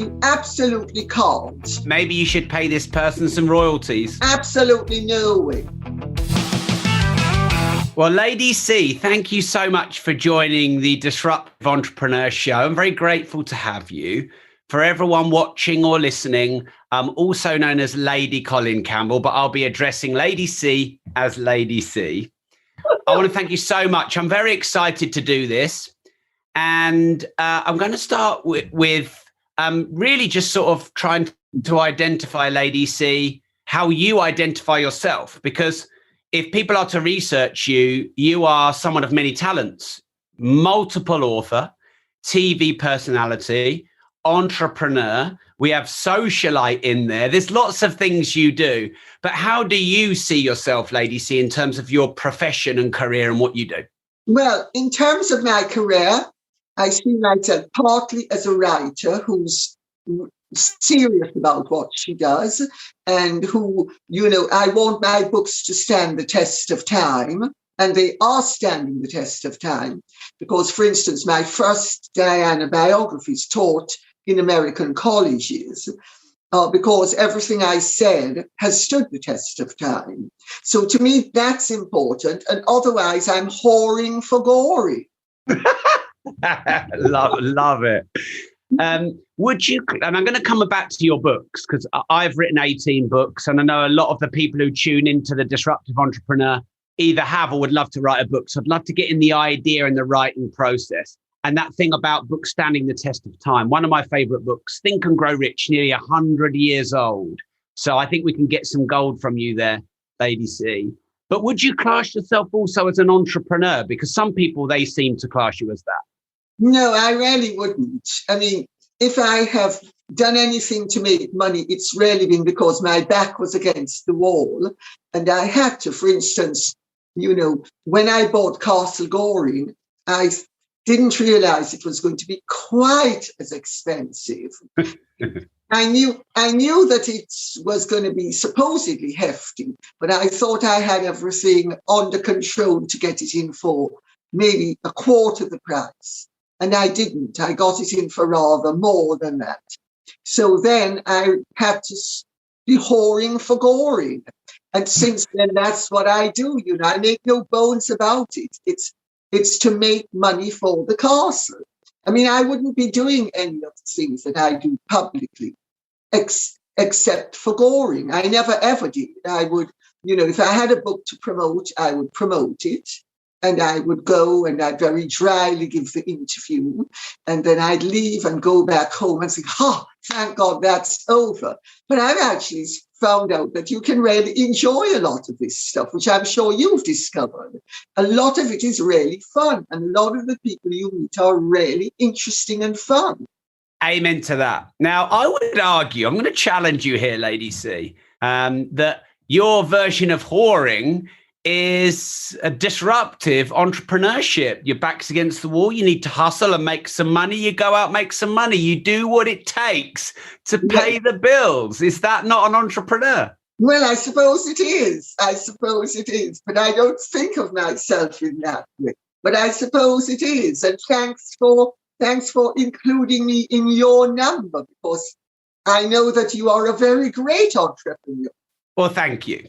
you absolutely can't. Maybe you should pay this person some royalties. Absolutely no way. Well, Lady C, thank you so much for joining the Disruptive Entrepreneur Show. I'm very grateful to have you. For everyone watching or listening, I'm also known as Lady Colin Campbell, but I'll be addressing Lady C as Lady C. I want to thank you so much. I'm very excited to do this. And I'm going to start with really just sort of trying to identify, Lady C, how you identify yourself. Because if people are to research you, you are someone of many talents, multiple author, TV personality, entrepreneur. We have socialite in there. There's lots of things you do. But how do you see yourself, Lady C, in terms of your profession and career and what you do? Well, in terms of my career, I see myself partly as a writer who's serious about what she does and who, I want my books to stand the test of time. And they are standing the test of time because, for instance, my first Diana biographies taught in American colleges because everything I said has stood the test of time. So to me, that's important. And otherwise, I'm whoring for glory. love it. Would you, and I'm going to come back to your books because I've written 18 books and I know a lot of the people who tune into the Disruptive Entrepreneur either have or would love to write a book. So I'd love to get in the idea and the writing process. And that thing about books standing the test of time. One of my favorite books, Think and Grow Rich, nearly 100 years old. So I think we can get some gold from you there, Lady C. But would you class yourself also as an entrepreneur? Because some people, they seem to class you as that. No, I really wouldn't. I mean, if I have done anything to make money, it's really been because my back was against the wall. And I had to, for instance, when I bought Castle Goring, I didn't realize it was going to be quite as expensive. I knew that it was going to be supposedly hefty, but I thought I had everything under control to get it in for maybe a quarter the price. And I didn't. I got it in for rather more than that. So then I had to be whoring for Goring. And since then, that's what I do. I make no bones about it. It's to make money for the castle. I mean, I wouldn't be doing any of the things that I do publicly, except for Goring. I never, ever did. I would, if I had a book to promote, I would promote it. And I would go and I'd very dryly give the interview. And then I'd leave and go back home and think, thank God that's over. But I've actually found out that you can really enjoy a lot of this stuff, which I'm sure you've discovered. A lot of it is really fun. And a lot of the people you meet are really interesting and fun. Amen to that. Now, I would argue, I'm going to challenge you here, Lady C, that your version of whoring is a disruptive entrepreneurship. Your back's against the wall. You need to hustle and make some money. You go out, make some money. You do what it takes to pay the bills. Is that not an entrepreneur? Well, I suppose it is. But I don't think of myself in that way. But I suppose it is. And thanks for including me in your number, because I know that you are a very great entrepreneur. Well, thank you.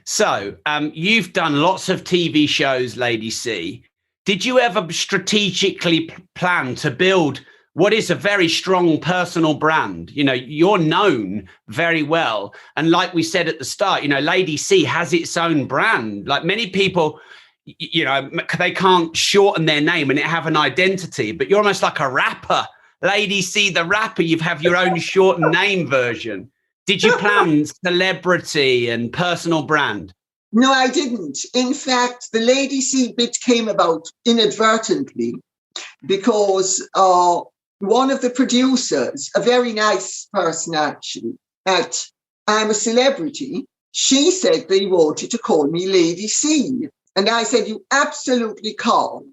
So you've done lots of TV shows, Lady C. Did you ever strategically plan to build what is a very strong personal brand? You're known very well. And like we said at the start, Lady C has its own brand. Like many people, they can't shorten their name and it have an identity, but you're almost like a rapper. Lady C, the rapper, you have your own shortened name version. Did you plan celebrity and personal brand? No, I didn't. In fact, the Lady C bit came about inadvertently because one of the producers, a very nice person actually, at I'm a Celebrity, she said they wanted to call me Lady C. And I said, you absolutely can't.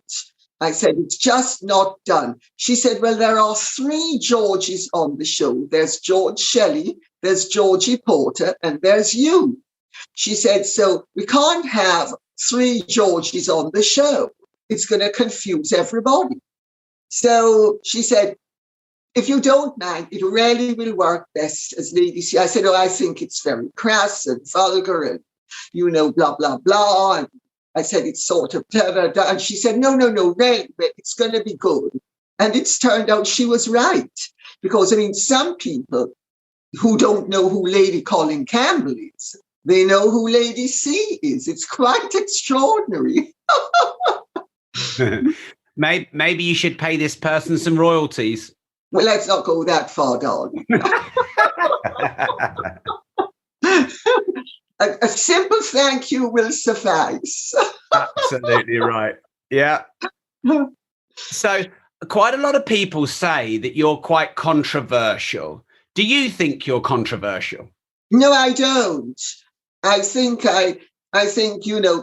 I said, it's just not done. She said, well, there are 3 Georges on the show. There's George Shelley, there's Georgie Porter, and there's you. She said, so we can't have 3 Georges on the show. It's going to confuse everybody. So she said, if you don't mind, it really will work best as Lady C. I said, oh, I think it's very crass and vulgar and, blah, blah, blah. And I said, it's sort of da, da, da. And she said, no, really, it's going to be good. And it's turned out she was right. Because, some people who don't know who Lady Colin Campbell is, they know who Lady C is. It's quite extraordinary. Maybe you should pay this person some royalties. Well, let's not go that far, darling. A simple thank you will suffice. Absolutely right. Yeah. So quite a lot of people say that you're quite controversial. Do you think you're controversial? No, I don't. I think,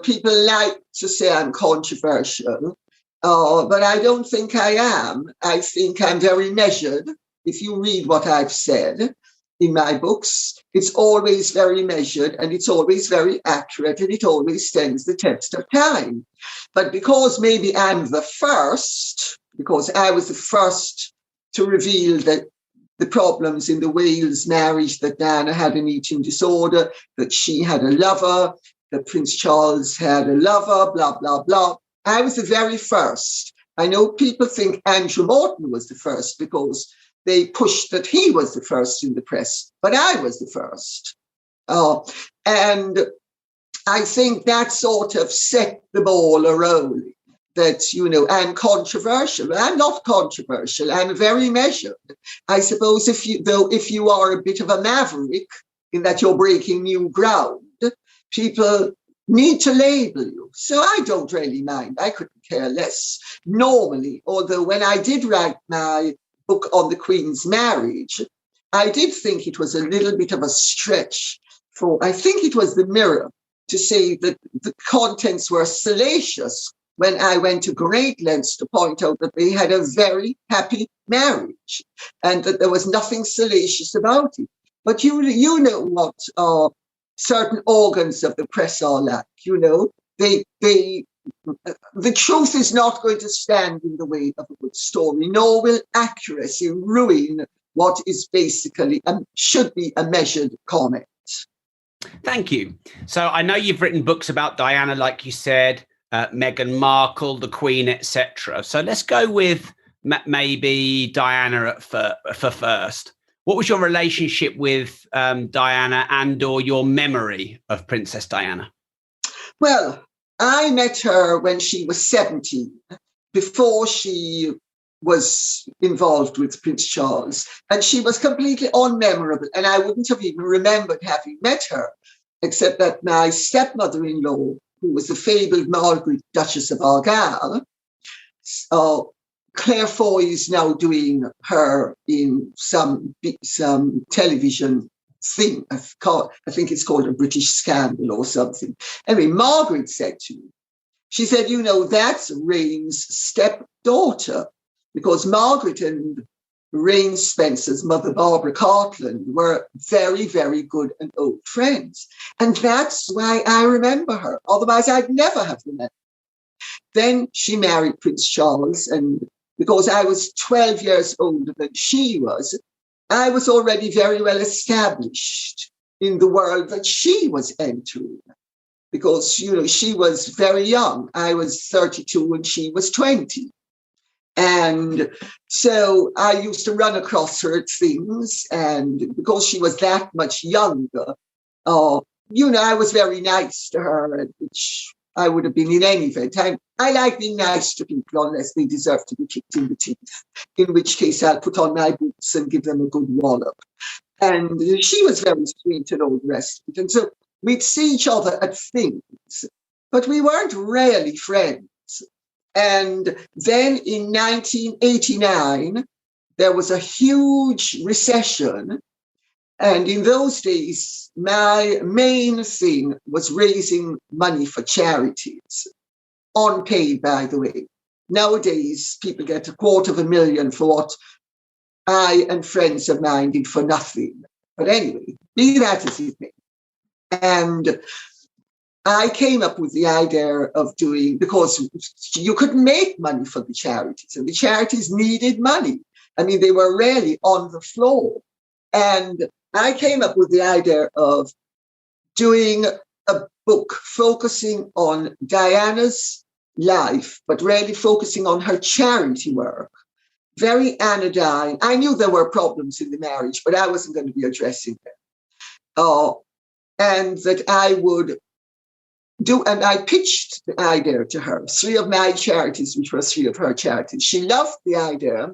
people like to say I'm controversial, but I don't think I am. I think I'm very measured. If you read what I've said in my books, it's always very measured and it's always very accurate and it always stands the test of time. But because maybe I'm the first, because I was the first to reveal that the problems in the Wales marriage, that Diana had an eating disorder, that she had a lover, that Prince Charles had a lover, blah, blah, blah. I was the very first. I know people think Andrew Morton was the first because they pushed that he was the first in the press, but I was the first. And I think that sort of set the ball a-rolling. That, I'm controversial. I'm not controversial. I'm very measured. I suppose if you are a bit of a maverick in that you're breaking new ground, people need to label you. So I don't really mind. I couldn't care less normally. Although when I did write my book on the Queen's marriage, I did think it was a little bit of a stretch for, I think it was the Mirror, to say that the contents were salacious, when I went to great lengths to point out that they had a very happy marriage and that there was nothing salacious about it. But you know what certain organs of the press are like, the truth is not going to stand in the way of a good story, nor will accuracy ruin what is basically should be a measured comment. Thank you. So I know you've written books about Diana, like you said, Meghan Markle, the Queen, etc. So let's go with maybe Diana for first. What was your relationship with Diana and/or your memory of Princess Diana? Well, I met her when she was 17, before she was involved with Prince Charles, and she was completely unmemorable, and I wouldn't have even remembered having met her, except that my stepmother-in-law, who was the fabled Margaret, Duchess of Argyll. Claire Foy is now doing her in some television thing. I think it's called A British Scandal or something. Anyway, Margaret said to me, she said, that's Rain's stepdaughter, because Margaret and Rain Spencer's mother, Barbara Cartland, were very, very good and old friends. And that's why I remember her. Otherwise, I'd never have remembered. Then she married Prince Charles. And because I was 12 years older than she was, I was already very well established in the world that she was entering. Because, she was very young. I was 32 and she was 20. And so I used to run across her at things, and because she was that much younger, I was very nice to her, which I would have been in any event. I like being nice to people unless they deserve to be kicked in the teeth, in which case I'll put on my boots and give them a good wallop. And she was very sweet and all the rest of it. And so we'd see each other at things, but we weren't really friends. And then in 1989, there was a huge recession. And in those days, my main thing was raising money for charities, unpaid, by the way. Nowadays, people get $250,000 for what I and friends of mine did for nothing. But anyway, be that as it may. And I came up with the idea of doing, because you couldn't make money for the charities, and the charities needed money. I mean, they were really on the floor. And I came up with the idea of doing a book focusing on Diana's life, but really focusing on her charity work. Very anodyne. I knew there were problems in the marriage, but I wasn't going to be addressing them. And that I would do, and I pitched the idea to her, 3 of my charities, which were 3 of her charities. She loved the idea.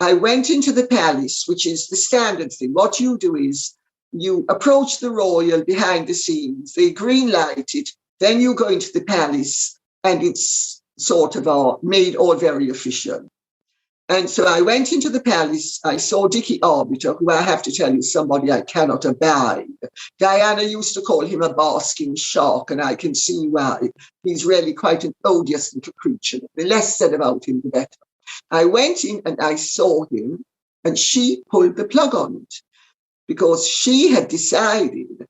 I went into the palace, which is the standard thing. What you do is you approach the royal behind the scenes, they green light it, then you go into the palace, and it's sort of made all very official. And so I went into the palace. I saw Dickie Arbiter, who I have to tell you, somebody I cannot abide. Diana used to call him a basking shark, and I can see why. He's really quite an odious little creature. The less said about him, the better. I went in and I saw him, and she pulled the plug on it because she had decided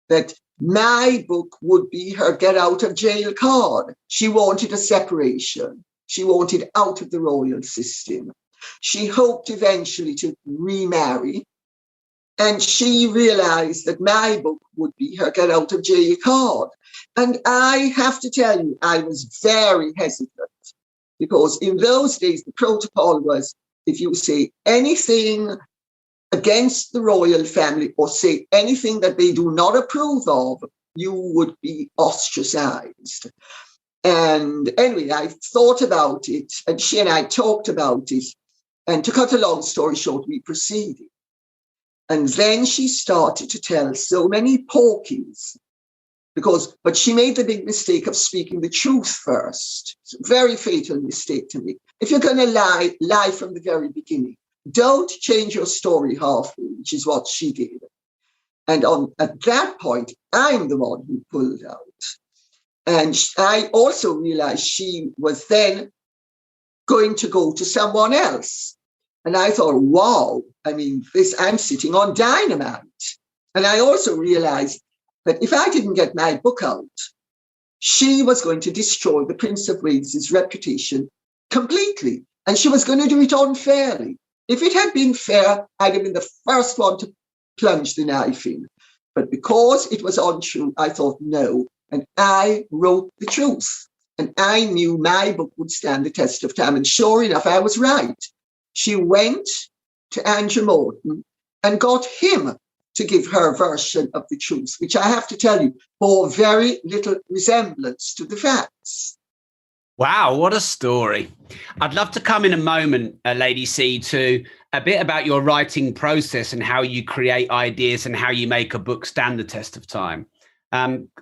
that my book would be her get out of jail card. She wanted a separation. She wanted out of the royal system. She hoped eventually to remarry. And she realized that my book would be her get out of jail card. And I have to tell you, I was very hesitant because in those days, the protocol was if you say anything against the royal family or say anything that they do not approve of, you would be ostracized. And anyway, I thought about it, and she and I talked about it. And to cut a long story short, we proceeded. And then she started to tell so many porkies, but she made the big mistake of speaking the truth first. It's a very fatal mistake to me. If you're going to lie from the very beginning. Don't change your story halfway, which is what she did. And at that point, I'm the one who pulled out. And I also realized she was then going to go to someone else. And I thought, wow, I mean, I'm sitting on dynamite. And I also realized that if I didn't get my book out, she was going to destroy the Prince of Wales's reputation completely. And she was going to do it unfairly. If it had been fair, I'd have been the first one to plunge the knife in. But because it was untrue, I thought, no. And I wrote the truth. And I knew my book would stand the test of time. And sure enough, I was right. She went to Andrew Morton and got him to give her version of the truth, which I have to tell you, bore very little resemblance to the facts. Wow, what a story. I'd love to come in a moment, Lady C, to a bit about your writing process and how you create ideas and how you make a book stand the test of time.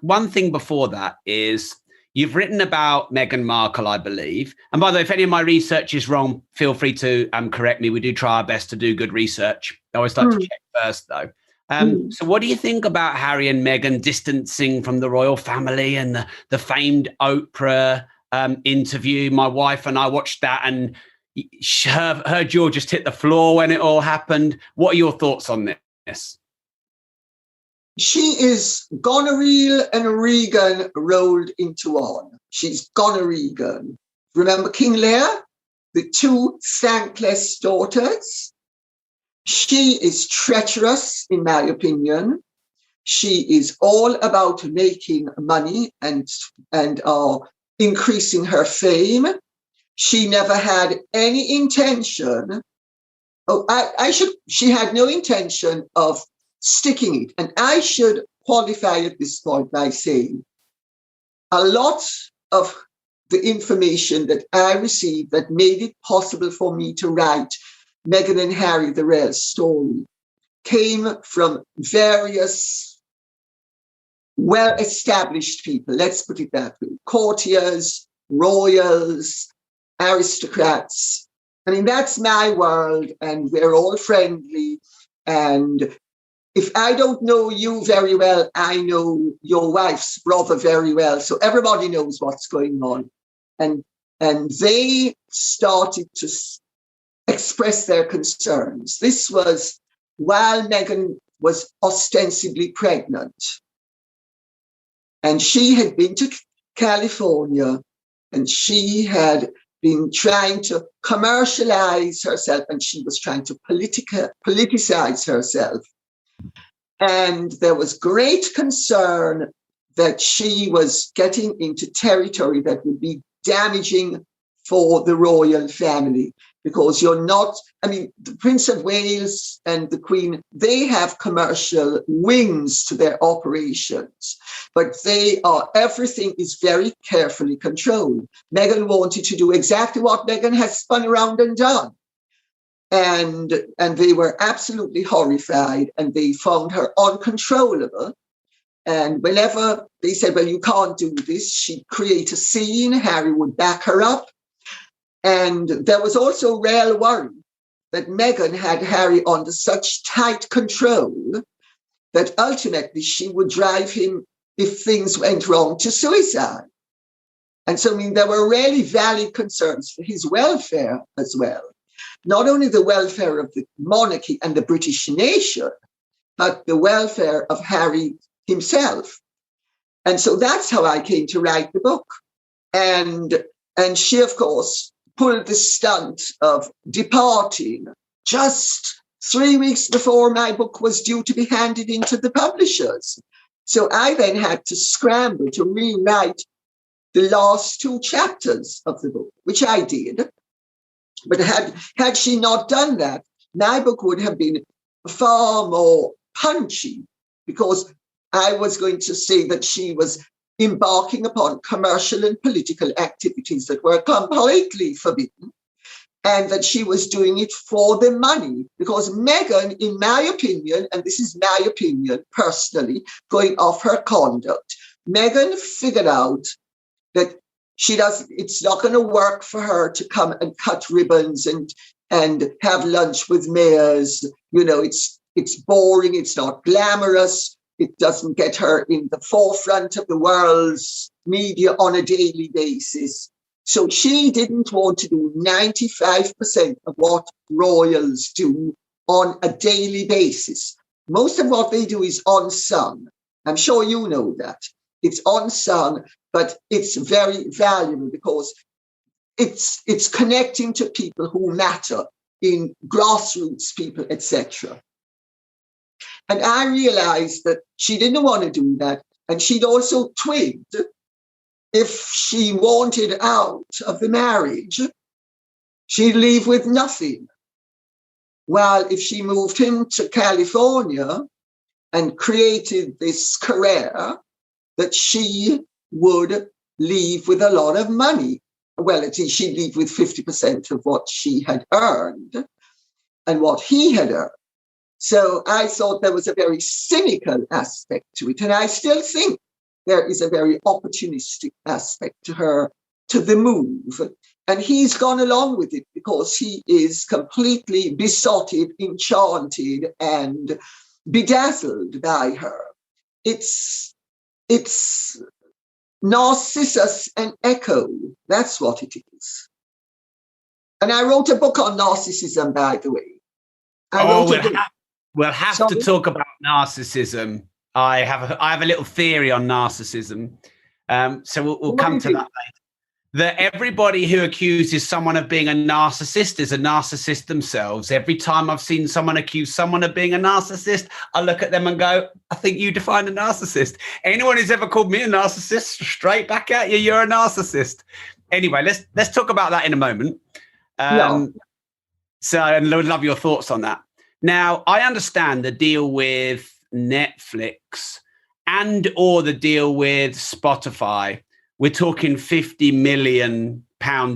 One thing before that is you've written about Meghan Markle, I believe. And by the way, if any of my research is wrong, feel free to correct me. We do try our best to do good research. I always like to check first, though. So what do you think about Harry and Meghan distancing from the royal family and the famed Oprah interview? My wife and I watched that, and her jaw just hit the floor when it all happened. What are your thoughts on this? She is Goneril and Regan rolled into one. She's Goneregan. Remember King Lear? The 2 thankless daughters? She is treacherous, in my opinion. She is all about making money and increasing her fame. She never had any intention. She had no intention of sticking it. And I should qualify at this point by saying a lot of the information that I received that made it possible for me to write Meghan and Harry, the real story, came from various well-established people, let's put it that way, courtiers, royals, aristocrats. I mean, that's my world, and we're all friendly. And if I don't know you very well, I know your wife's brother very well. So everybody knows what's going on. And they started to express their concerns. This was while Meghan was ostensibly pregnant. And she had been to California, and she had been trying to commercialize herself, and she was trying to politicize herself. And there was great concern that she was getting into territory that would be damaging for the royal family, because the Prince of Wales and the Queen, they have commercial wings to their operations, but everything is very carefully controlled. Meghan wanted to do exactly what Meghan has spun around and done. And they were absolutely horrified, and they found her uncontrollable. And whenever they said, well, you can't do this, she'd create a scene, Harry would back her up. And there was also real worry that Meghan had Harry under such tight control that ultimately she would drive him, if things went wrong, to suicide. And so, there were really valid concerns for his welfare as well. Not only the welfare of the monarchy and the British nation, but the welfare of Harry himself. And so that's how I came to write the book. And she, of course, pulled the stunt of departing just 3 weeks before my book was due to be handed into the publishers. So I then had to scramble to rewrite the last 2 chapters of the book, which I did. But had she not done that, my book would have been far more punchy, because I was going to say that she was embarking upon commercial and political activities that were completely forbidden, and that she was doing it for the money. Because Meghan, in my opinion, and this is my opinion personally, going off her conduct, Meghan figured out that it's not going to work for her to come and cut ribbons and have lunch with mayors. It's boring. It's not glamorous. It doesn't get her in the forefront of the world's media on a daily basis. So she didn't want to do 95% of what royals do on a daily basis. Most of what they do is unsung. I'm sure you know that. It's unsung, but it's very valuable because it's connecting to people who matter, in grassroots people, etc. And I realized that she didn't want to do that. And she'd also twigged, if she wanted out of the marriage, she'd leave with nothing. While if she moved him to California and created this career, that she would leave with a lot of money. Well, at least she'd leave with 50% of what she had earned and what he had earned. So I thought there was a very cynical aspect to it. And I still think there is a very opportunistic aspect to the move. And he's gone along with it because he is completely besotted, enchanted, and bedazzled by her. It's Narcissus and Echo. That's what it is. And I wrote a book on narcissism, by the way. We'll have to talk about narcissism. I have a little theory on narcissism. So we'll come to that later. That everybody who accuses someone of being a narcissist is a narcissist themselves. Every time I've seen someone accuse someone of being a narcissist, I look at them and go, I think you define a narcissist. Anyone who's ever called me a narcissist, straight back at you, you're a narcissist. Anyway, let's talk about that in a moment. So I would love your thoughts on that. Now, I understand the deal with Netflix and or the deal with Spotify. We're talking £50 million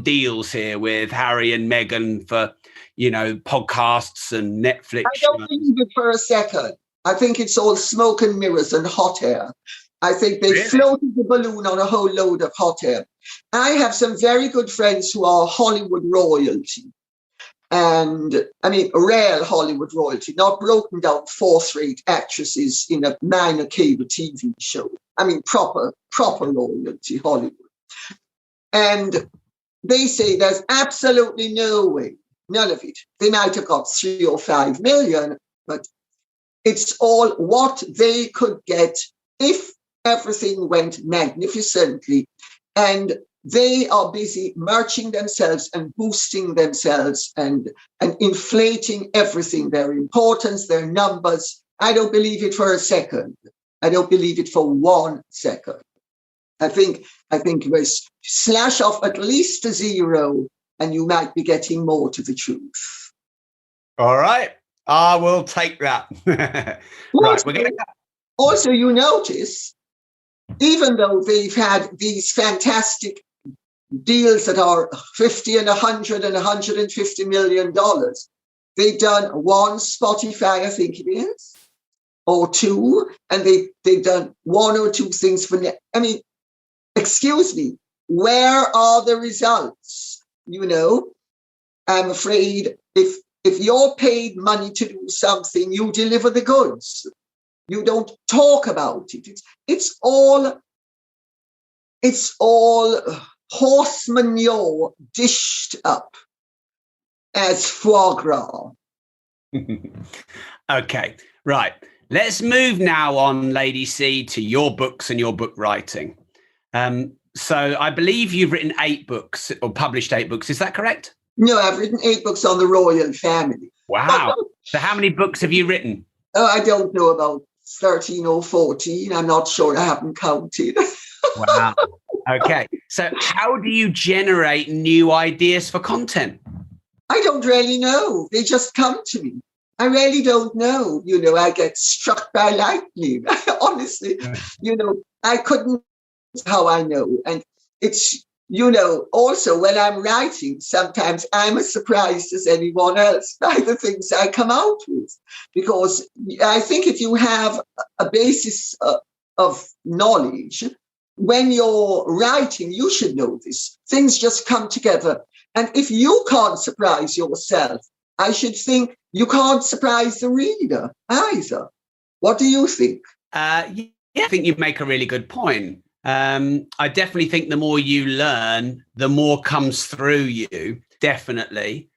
deals here with Harry and Meghan for, podcasts and Netflix. I don't believe it for a second. I think it's all smoke and mirrors and hot air. I think they floated the balloon on a whole load of hot air. I have some very good friends who are Hollywood royalty. And real Hollywood royalty, not broken down fourth-rate actresses in a minor cable TV show. Proper royalty, Hollywood. And they say there's absolutely no way, none of it. They might have got 3 or 5 million, but it's all what they could get if everything went magnificently. And they are busy marching themselves and boosting themselves and inflating everything, their importance, their numbers. I don't believe it for a second. I don't believe it for 1 second. I think we slash off at least a 0 and you might be getting more to the truth. All right. I will take that. Right. Also, you notice, even though they've had these fantastic deals that are 50 and 100 and 150 million dollars, they've done 1 Spotify, I think it is, or 2, and they've done 1 or 2 things for I mean, excuse me, where are the results? I'm afraid if you're paid money to do something, you deliver the goods. You don't talk about it. It's all horse manure dished up as foie gras. Okay, right. Let's move now on, Lady C, to your books and your book writing. So I believe you've written 8 books or published 8 books. Is that correct? No, I've written 8 books on the royal family. Wow. So how many books have you written? Oh, I don't know, about 13 or 14. I'm not sure. I haven't counted. Wow. Okay. So how do you generate new ideas for content? I don't really know. They just come to me. I really don't know. I get struck by lightning. Honestly, I couldn't how I know. And it's, also when I'm writing, sometimes I'm as surprised as anyone else by the things I come out with. Because I think if you have a basis of knowledge, when you're writing, you should know this. Things just come together. And if you can't surprise yourself, I should think you can't surprise the reader either. What do you think? I think you make a really good point. I definitely think the more you learn, the more comes through you, definitely.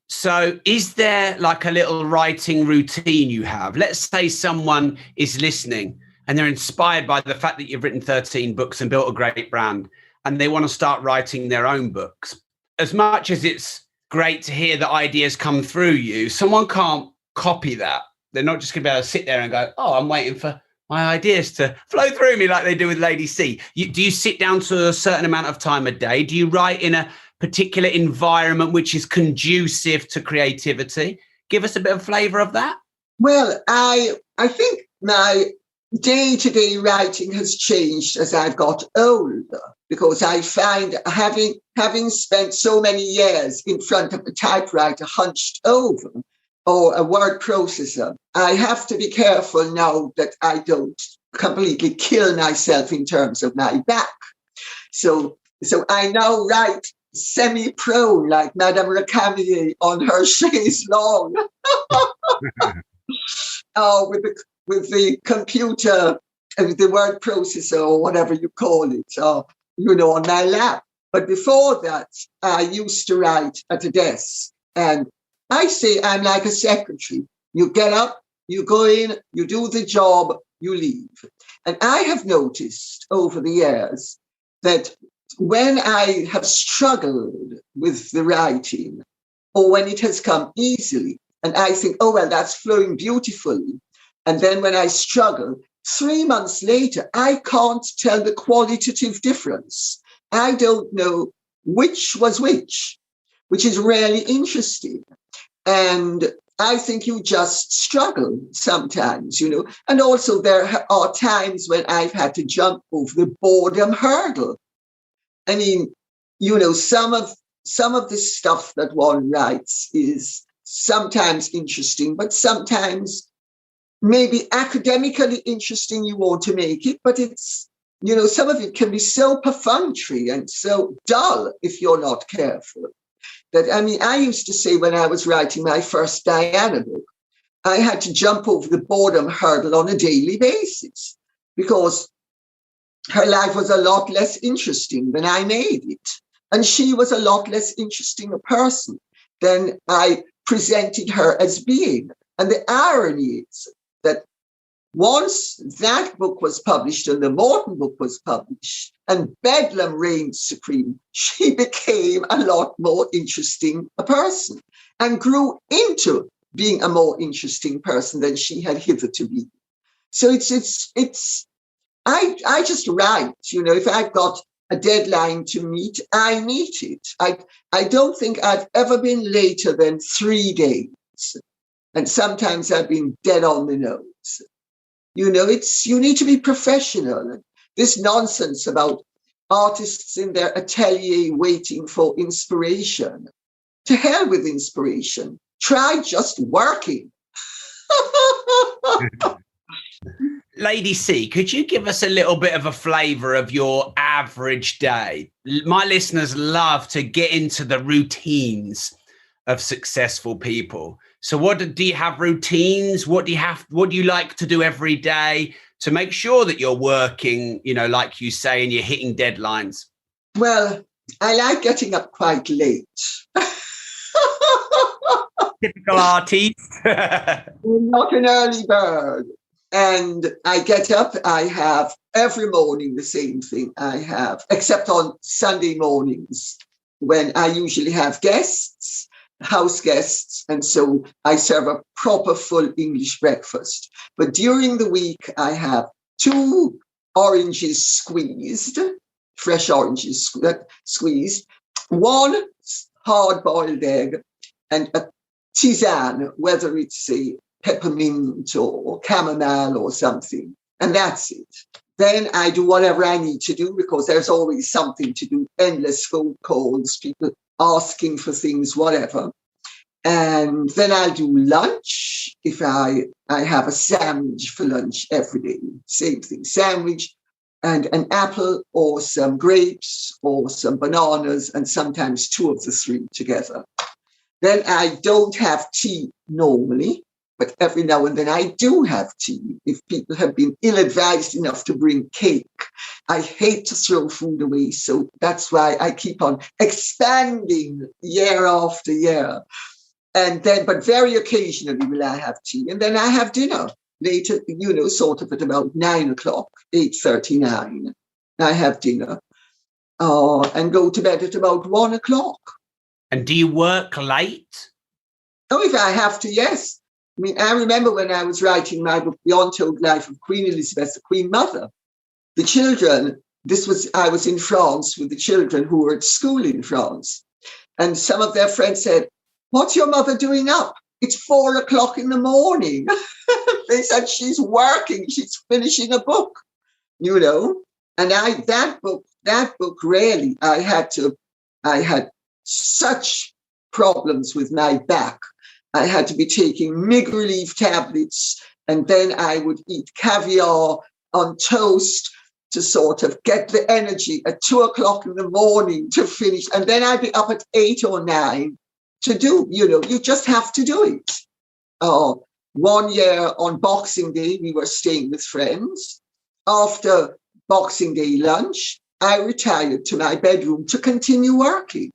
So is there like a little writing routine you have? Let's say someone is listening and they're inspired by the fact that you've written 13 books and built a great brand, and they want to start writing their own books. As much as it's great to hear the ideas come through you, someone can't copy that. They're not just going to be able to sit there and go, oh, I'm waiting for my ideas to flow through me like they do with Lady C. Do you sit down to a certain amount of time a day? Do you write in a particular environment which is conducive to creativity? Give us a bit of flavour of that. Well, I think my day-to-day writing has changed as I've got older, because I find having spent so many years in front of a typewriter hunched over, or a word processor, I have to be careful now that I don't completely kill myself in terms of my back. So I now write semi-prone like Madame Recamier on her chaise longue. With the computer, the word processor or whatever you call it, on my lap. But before that, I used to write at a desk. And I say I'm like a secretary. You get up, you go in, you do the job, you leave. And I have noticed over the years that when I have struggled with the writing, or when it has come easily, and I think, oh, well, that's flowing beautifully. And then when I struggle, 3 months later, I can't tell the qualitative difference. I don't know which was which is really interesting. And I think you just struggle sometimes, And also there are times when I've had to jump over the boredom hurdle. I mean, some of the stuff that one writes is sometimes interesting, but sometimes maybe academically interesting, you want to make it, but it's, some of it can be so perfunctory and so dull if you're not careful. I used to say when I was writing my first Diana book, I had to jump over the boredom hurdle on a daily basis because her life was a lot less interesting than I made it. And she was a lot less interesting a person than I presented her as being. And the irony is that Once that book was published and the Morton book was published and Bedlam reigned supreme, she became a lot more interesting a person and grew into being a more interesting person than she had hitherto been. So I just write, if I've got a deadline to meet, I meet it. I don't think I've ever been later than 3 days. And sometimes I've been dead on the nose. You need to be professional. This nonsense about artists in their atelier waiting for inspiration. To hell with inspiration. Try just working. Lady C, could you give us a little bit of a flavour of your average day? My listeners love to get into the routines of successful people. So do you have routines? What do you like to do every day to make sure that you're working, like you say, and you're hitting deadlines? Well, I like getting up quite late. Typical artist. Not an early bird. And I get up, I have every morning the same thing I have, except on Sunday mornings when I usually have guests, house guests, and so I serve a proper full English breakfast. But during the week, I have 2 oranges squeezed, fresh oranges squeezed, 1 hard-boiled egg, and a tisane, whether it's a peppermint or chamomile or something, and that's it. Then I do whatever I need to do because there's always something to do, endless phone calls, people asking for things, whatever. And then I'll do lunch. If I have a sandwich for lunch every day, same thing, sandwich and an apple or some grapes or some bananas and sometimes 2 of the 3 together. Then I don't have tea normally. But every now and then I do have tea if people have been ill-advised enough to bring cake. I hate to throw food away, so that's why I keep on expanding year after year. And then, but very occasionally will I have tea. And then I have dinner later, sort of at about 9 o'clock, 8:39. I have dinner and go to bed at about 1 o'clock. And do you work late? Oh, if I have to, yes. I mean, I remember when I was writing my book, The Untold Life of Queen Elizabeth, the Queen Mother, the children, I was in France with the children who were at school in France. And some of their friends said, "What's your mother doing up? It's 4 o'clock in the morning." They said, "She's working, she's finishing a book, And that book really, I had such problems with my back. I had to be taking Mig relief tablets, and then I would eat caviar on toast to sort of get the energy at 2 o'clock in the morning to finish. And then I'd be up at 8 or 9 to do, you just have to do it. 1 year on Boxing Day, we were staying with friends. After Boxing Day lunch, I retired to my bedroom to continue working.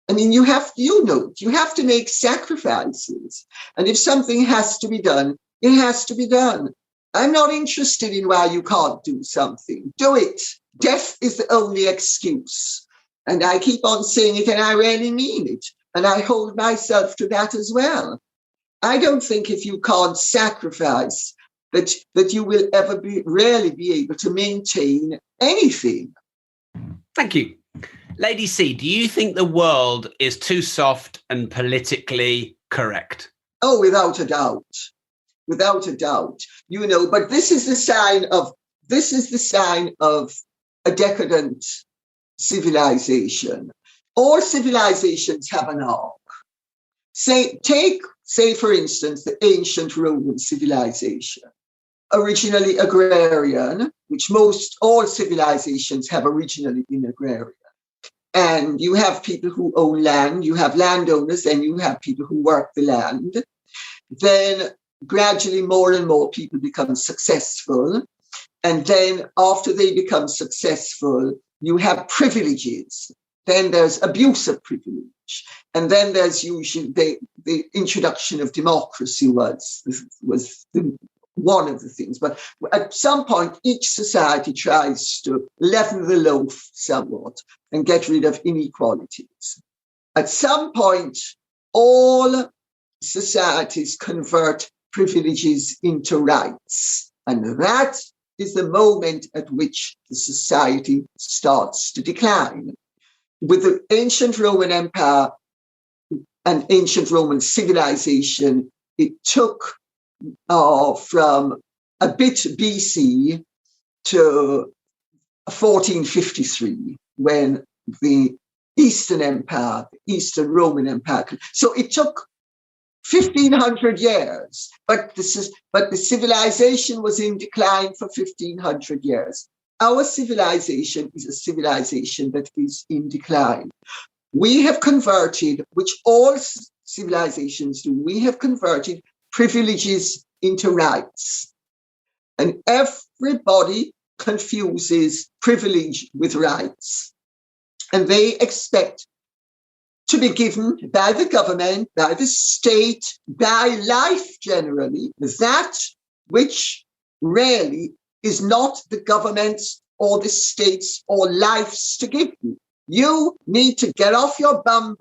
I mean, you have to make sacrifices. And if something has to be done, it has to be done. I'm not interested in why you can't do something. Do it. Death is the only excuse. And I keep on saying it, and I really mean it. And I hold myself to that as well. I don't think if you can't sacrifice that you will ever really be able to maintain anything. Thank you. Lady C, do you think the world is too soft and politically correct? Oh, without a doubt. Without a doubt. But this is the sign of a decadent civilization. All civilizations have an arc. Say, for instance, the ancient Roman civilization. Originally agrarian, which all civilizations have originally been agrarian. And you have people who own land, you have landowners, and you have people who work the land. Then gradually more and more people become successful. And then after they become successful, you have privileges. Then there's abuse of privilege. And then there's usually the introduction of democracy was one of the things. But at some point, each society tries to leaven the loaf somewhat and get rid of inequalities. At some point, all societies convert privileges into rights. And that is the moment at which the society starts to decline. With the ancient Roman Empire and ancient Roman civilization, it took from a bit BC to 1453, when the Eastern Empire, the Eastern Roman Empire. So it took 1,500 years, but the civilization was in decline for 1,500 years. Our civilization is a civilization that is in decline. We have converted, which all civilizations do, we have converted privileges into rights. And everybody confuses privilege with rights. And they expect to be given by the government, by the state, by life generally, that which really is not the government's or the state's or life's to give you. You need to get off your bum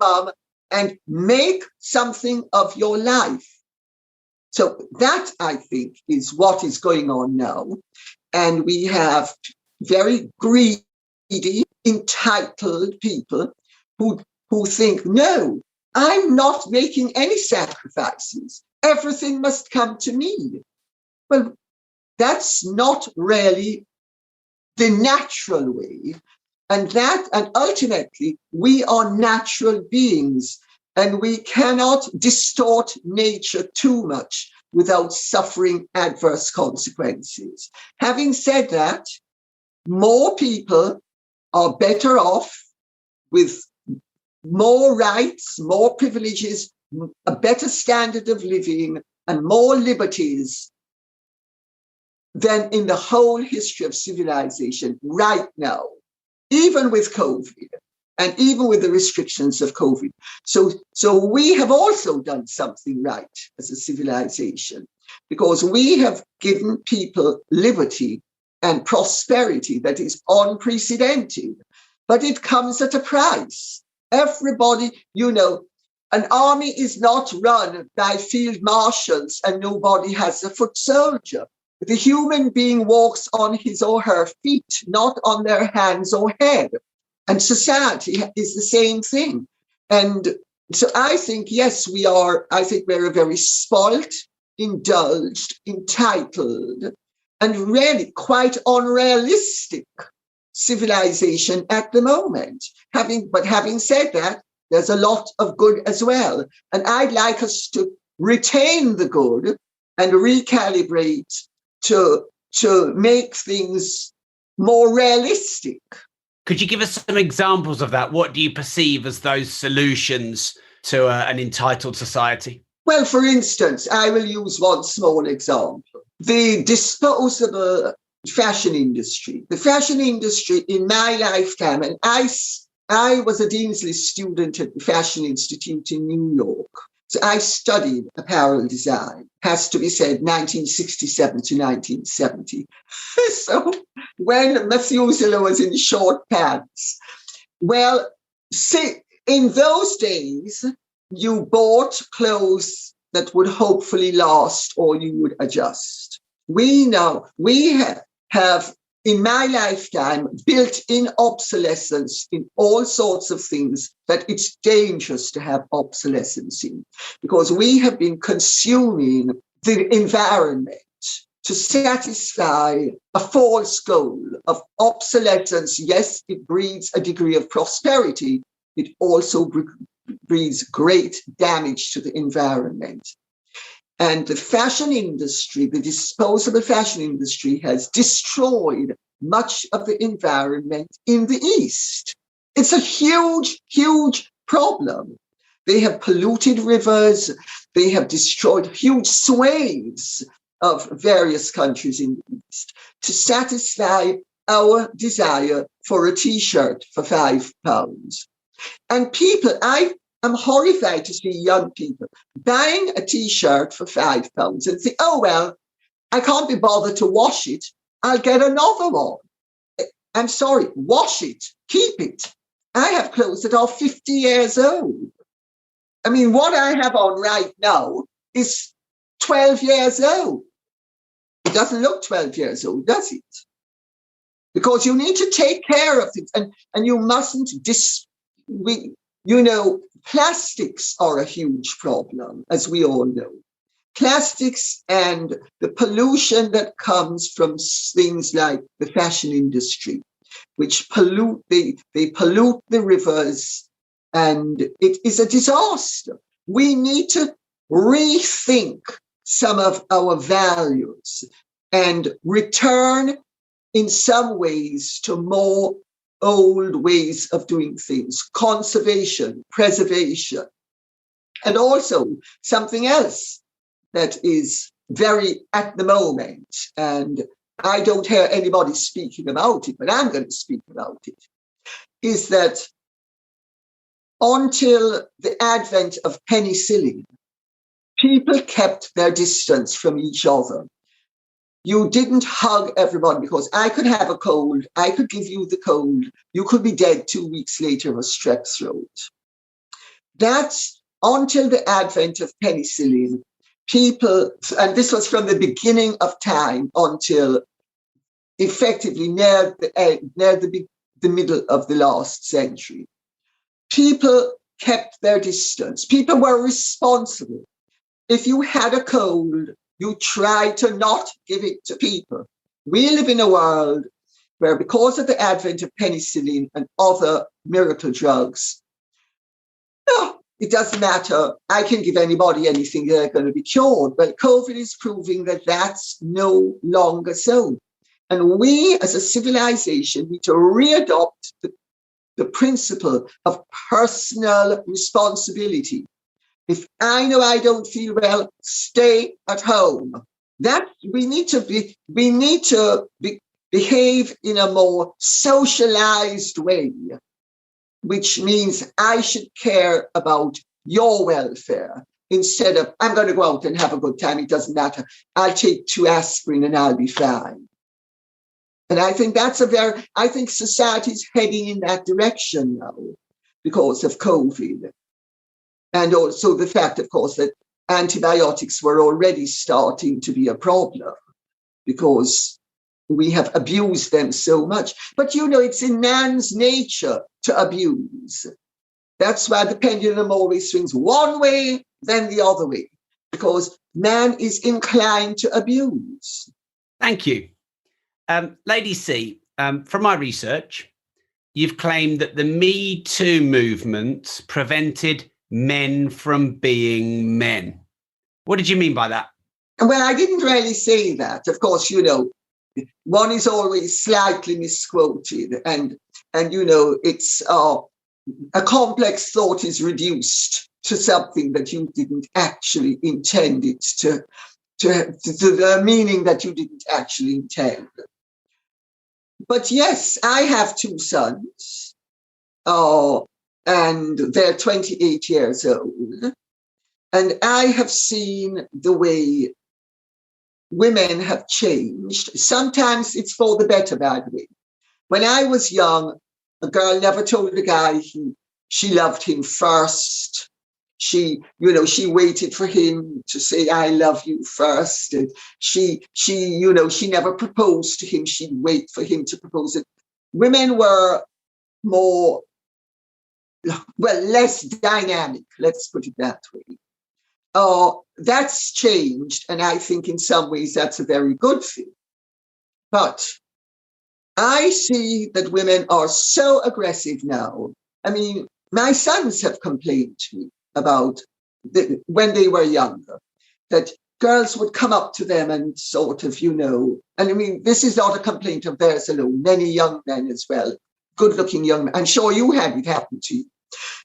and make something of your life. So that, I think, is what is going on now. And we have very greedy, entitled people who think, no, I'm not making any sacrifices. Everything must come to me. Well, that's not really the natural way. And ultimately, we are natural beings, and we cannot distort nature too much without suffering adverse consequences. Having said that, more people are better off with more rights, more privileges, a better standard of living, and more liberties than in the whole history of civilization right now, even with COVID and even with the restrictions of COVID. So we have also done something right as a civilization, because we have given people liberty and prosperity that is unprecedented, but it comes at a price. Everybody, an army is not run by field marshals and nobody has a foot soldier. The human being walks on his or her feet, not on their hands or head. And society is the same thing. And so I think, yes, we're a very spoilt, indulged, entitled, and really quite unrealistic civilization at the moment. Having said that, there's a lot of good as well. And I'd like us to retain the good and recalibrate to make things more realistic. Could you give us some examples of that? What do you perceive as those solutions to an entitled society? Well, for instance, I will use one small example. The disposable fashion industry. The fashion industry in my lifetime, and I was a Deansley student at the Fashion Institute in New York. So I studied apparel design, has to be said, 1967 to 1970. So when Methuselah was in short pants. Well, see, in those days, you bought clothes that would hopefully last or you would adjust. We have in my lifetime built-in obsolescence in all sorts of things that it's dangerous to have obsolescence in, because we have been consuming the environment to satisfy a false goal of obsolescence. Yes, it breeds a degree of prosperity. It also breeds great damage to the environment. And the fashion industry, the disposable fashion industry, has destroyed much of the environment in the East. It's a huge, huge problem. They have polluted rivers. They have destroyed huge swathes of various countries in the East to satisfy our desire for a T-shirt for £5. And people, I'm horrified to see young people buying a T-shirt for £5 and think, oh, well, I can't be bothered to wash it. I'll get another one. I'm sorry, wash it, keep it. I have clothes that are 50 years old. I mean, what I have on right now is 12 years old. It doesn't look 12 years old, does it? Because you need to take care of things, and you mustn't plastics are a huge problem, as we all know. Plastics and the pollution that comes from things like the fashion industry, which pollute, they pollute the rivers, and it is a disaster. We need to rethink some of our values and return in some ways to more old ways of doing things, conservation, preservation, and also something else that is very at the moment, and I don't hear anybody speaking about it, but I'm going to speak about it, is that until the advent of penicillin, people kept their distance from each other. You didn't hug everyone because I could have a cold, I could give you the cold, you could be dead 2 weeks later of a strep throat. That's until the advent of penicillin. People, and this was from the beginning of time until effectively near the middle of the last century. People kept their distance. People were responsible. If you had a cold, you tried to not give it to people. We live in a world where, because of the advent of penicillin and other miracle drugs, it doesn't matter. I can give anybody anything, they're going to be cured. But COVID is proving that that's no longer so. And we as a civilization need to readopt the principle of personal responsibility. If I know I don't feel well, stay at home. We need to behave in a more socialized way, which means I should care about your welfare instead of, I'm going to go out and have a good time. It doesn't matter. I'll take 2 aspirin and I'll be fine. And I think I think society's heading in that direction now because of COVID. And also the fact, of course, that antibiotics were already starting to be a problem because we have abused them so much. But, it's in man's nature to abuse. That's why the pendulum always swings one way, then the other way, because man is inclined to abuse. Thank you. Lady C, from my research, you've claimed that the Me Too movement prevented men from being men. What did you mean by that? Well, I didn't really say that. Of course, one is always slightly misquoted, and it's a complex thought is reduced to something that you didn't actually intend it to the meaning that you didn't actually intend. But yes, I have 2 sons, and they're 28 years old. And I have seen the way women have changed. Sometimes it's for the better, by the way. When I was young, a girl never told a guy she loved him first. She waited for him to say, I love you first. And she never proposed to him. She'd wait for him to propose it. Women were less dynamic, let's put it that way. That's changed. And I think in some ways that's a very good thing. But I see that women are so aggressive now. I mean, my sons have complained to me about when they were younger, that girls would come up to them and sort of, and I mean, this is not a complaint of theirs alone, many young men as well, good-looking young men. I'm sure you had it happen to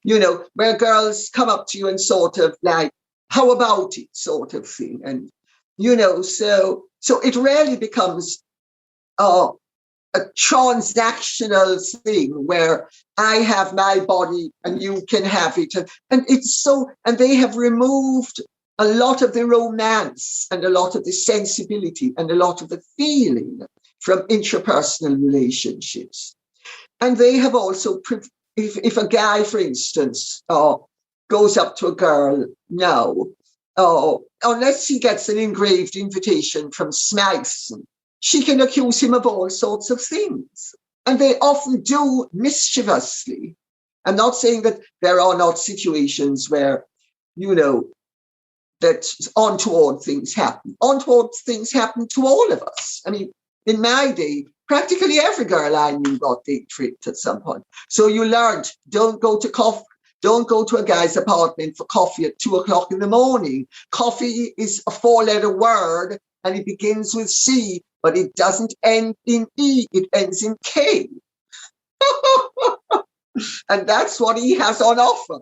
you, where girls come up to you and sort of like, how about it sort of thing. And, so it really becomes a transactional thing where I have my body and you can have it. And it's so, and they have removed a lot of the romance and a lot of the sensibility and a lot of the feeling from intrapersonal relationships. And they have also, if a guy, for instance, goes up to a girl now, unless he gets an engraved invitation from Smythes, she can accuse him of all sorts of things. And they often do mischievously. I'm not saying that there are not situations where, that untoward things happen. Untoward things happen to all of us. I mean, in my day, practically every girl I knew got date raped at some point. So you learned, don't go to a guy's apartment for coffee at 2:00 in the morning. Coffee is a 4-letter word and it begins with C, but it doesn't end in E, it ends in K. And that's what he has on offer,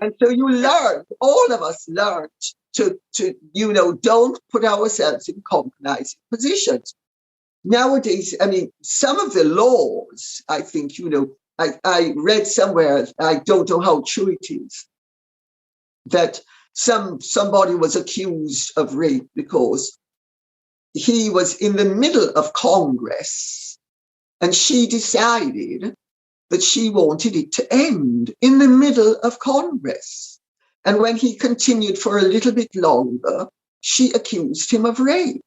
And so you learn, all of us learned to don't put ourselves in compromising positions. Nowadays, I mean, some of the laws, I think, I read somewhere, I don't know how true it is, that somebody was accused of rape because he was in the middle of Congress and she decided that she wanted it to end in the middle of Congress. And when he continued for a little bit longer, she accused him of rape.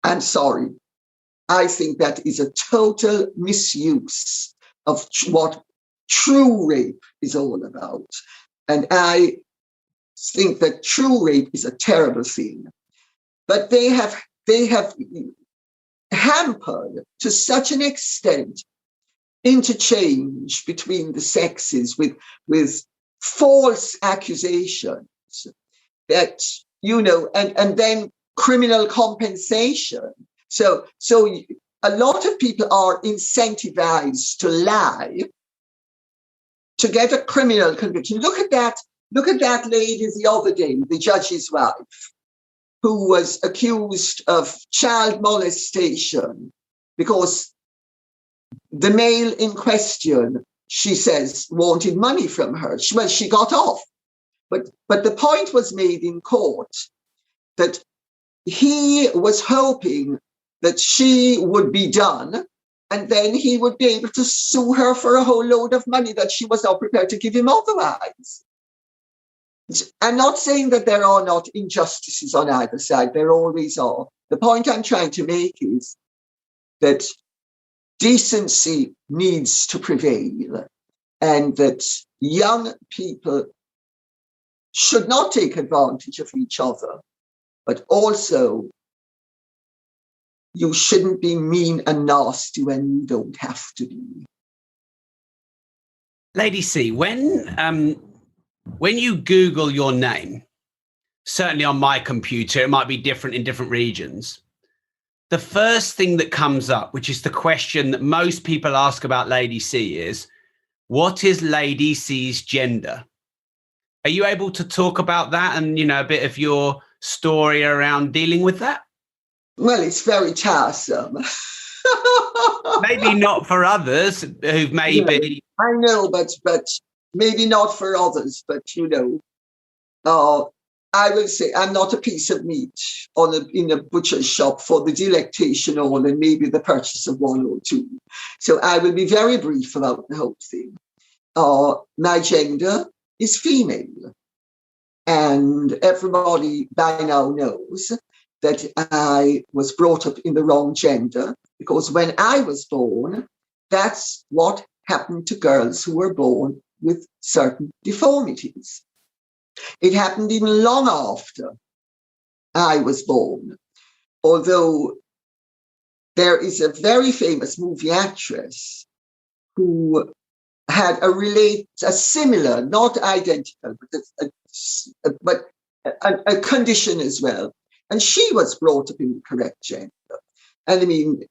I'm sorry. I think that is a total misuse of what true rape is all about. And I think that true rape is a terrible thing. But they have hampered to such an extent interchange between the sexes with false accusations that, and then criminal compensation. So a lot of people are incentivized to lie to get a criminal conviction. Look at that lady the other day, the judge's wife, who was accused of child molestation because the male in question, she says, wanted money from her. She got off. But the point was made in court that he was hoping that she would be done, and then he would be able to sue her for a whole load of money that she was not prepared to give him otherwise. I'm not saying that there are not injustices on either side. There always are. The point I'm trying to make is that decency needs to prevail and that young people should not take advantage of each other, but also you shouldn't be mean and nasty when you don't have to be. Lady C, when you Google your name, certainly on my computer, it might be different in different regions. The first thing that comes up, which is the question that most people ask about Lady C, is, what is Lady C's gender? Are you able to talk about that and, a bit of your story around dealing with that? Well, it's very tiresome. Maybe not for others who maybe... I know, but maybe not for others, but, I will say I'm not a piece of meat in a butcher's shop for the delectation all and maybe the purchase of one or two. So I will be very brief about the whole thing. My gender is female. And everybody by now knows that I was brought up in the wrong gender because when I was born, that's what happened to girls who were born with certain deformities. It happened even long after I was born, although there is a very famous movie actress who had a similar, not identical, but a condition as well. And she was brought up in the correct gender. And I mean,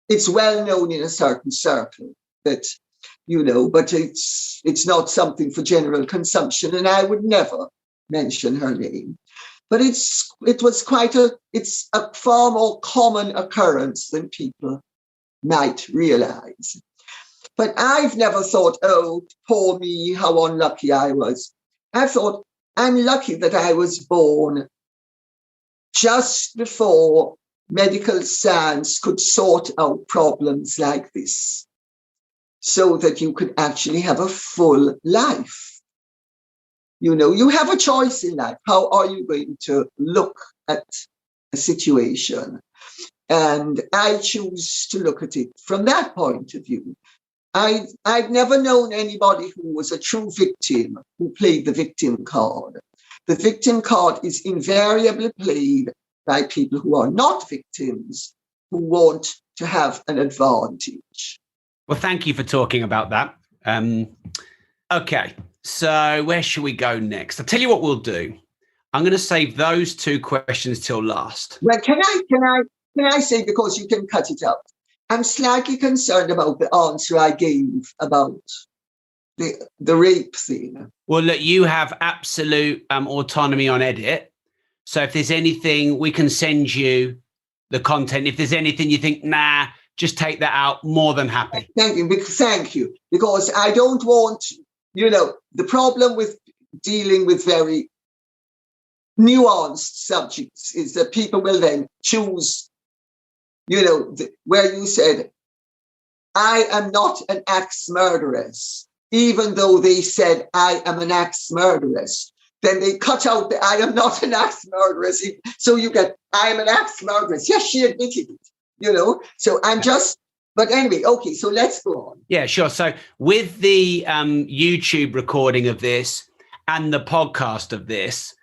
it's well known in a certain circle that, but it's not something for general consumption. And I would never mention her name. But it's a far more common occurrence than people might realize. But I've never thought, oh, poor me, how unlucky I was. I thought, I'm lucky that I was born just before medical science could sort out problems like this, so that you could actually have a full life. You know, you have a choice in life. How are you going to look at a situation? And I choose to look at it from that point of view. I've never known anybody who was a true victim who played the victim card. The victim card is invariably played by people who are not victims, who want to have an advantage. Well, thank you for talking about that. Okay, so where should we go next? I'll tell you what we'll do. I'm going to save those two questions till last. Well, can I say, because you can cut it out, I'm slightly concerned about the answer I gave about the rape thing. Well, look, you have absolute autonomy on edit. So if there's anything, we can send you the content. If there's anything you think, nah, just take that out, more than happy. Thank you. Because I don't want, the problem with dealing with very nuanced subjects is that people will then choose, where you said, I am not an axe murderess, even though they said I am an axe murderess. Then they cut out the I am not an axe murderess. So you get, I am an axe murderess. Yes, she admitted it, So I'm just, but anyway, okay, so let's go on. Yeah, sure. So with the YouTube recording of this and the podcast of this,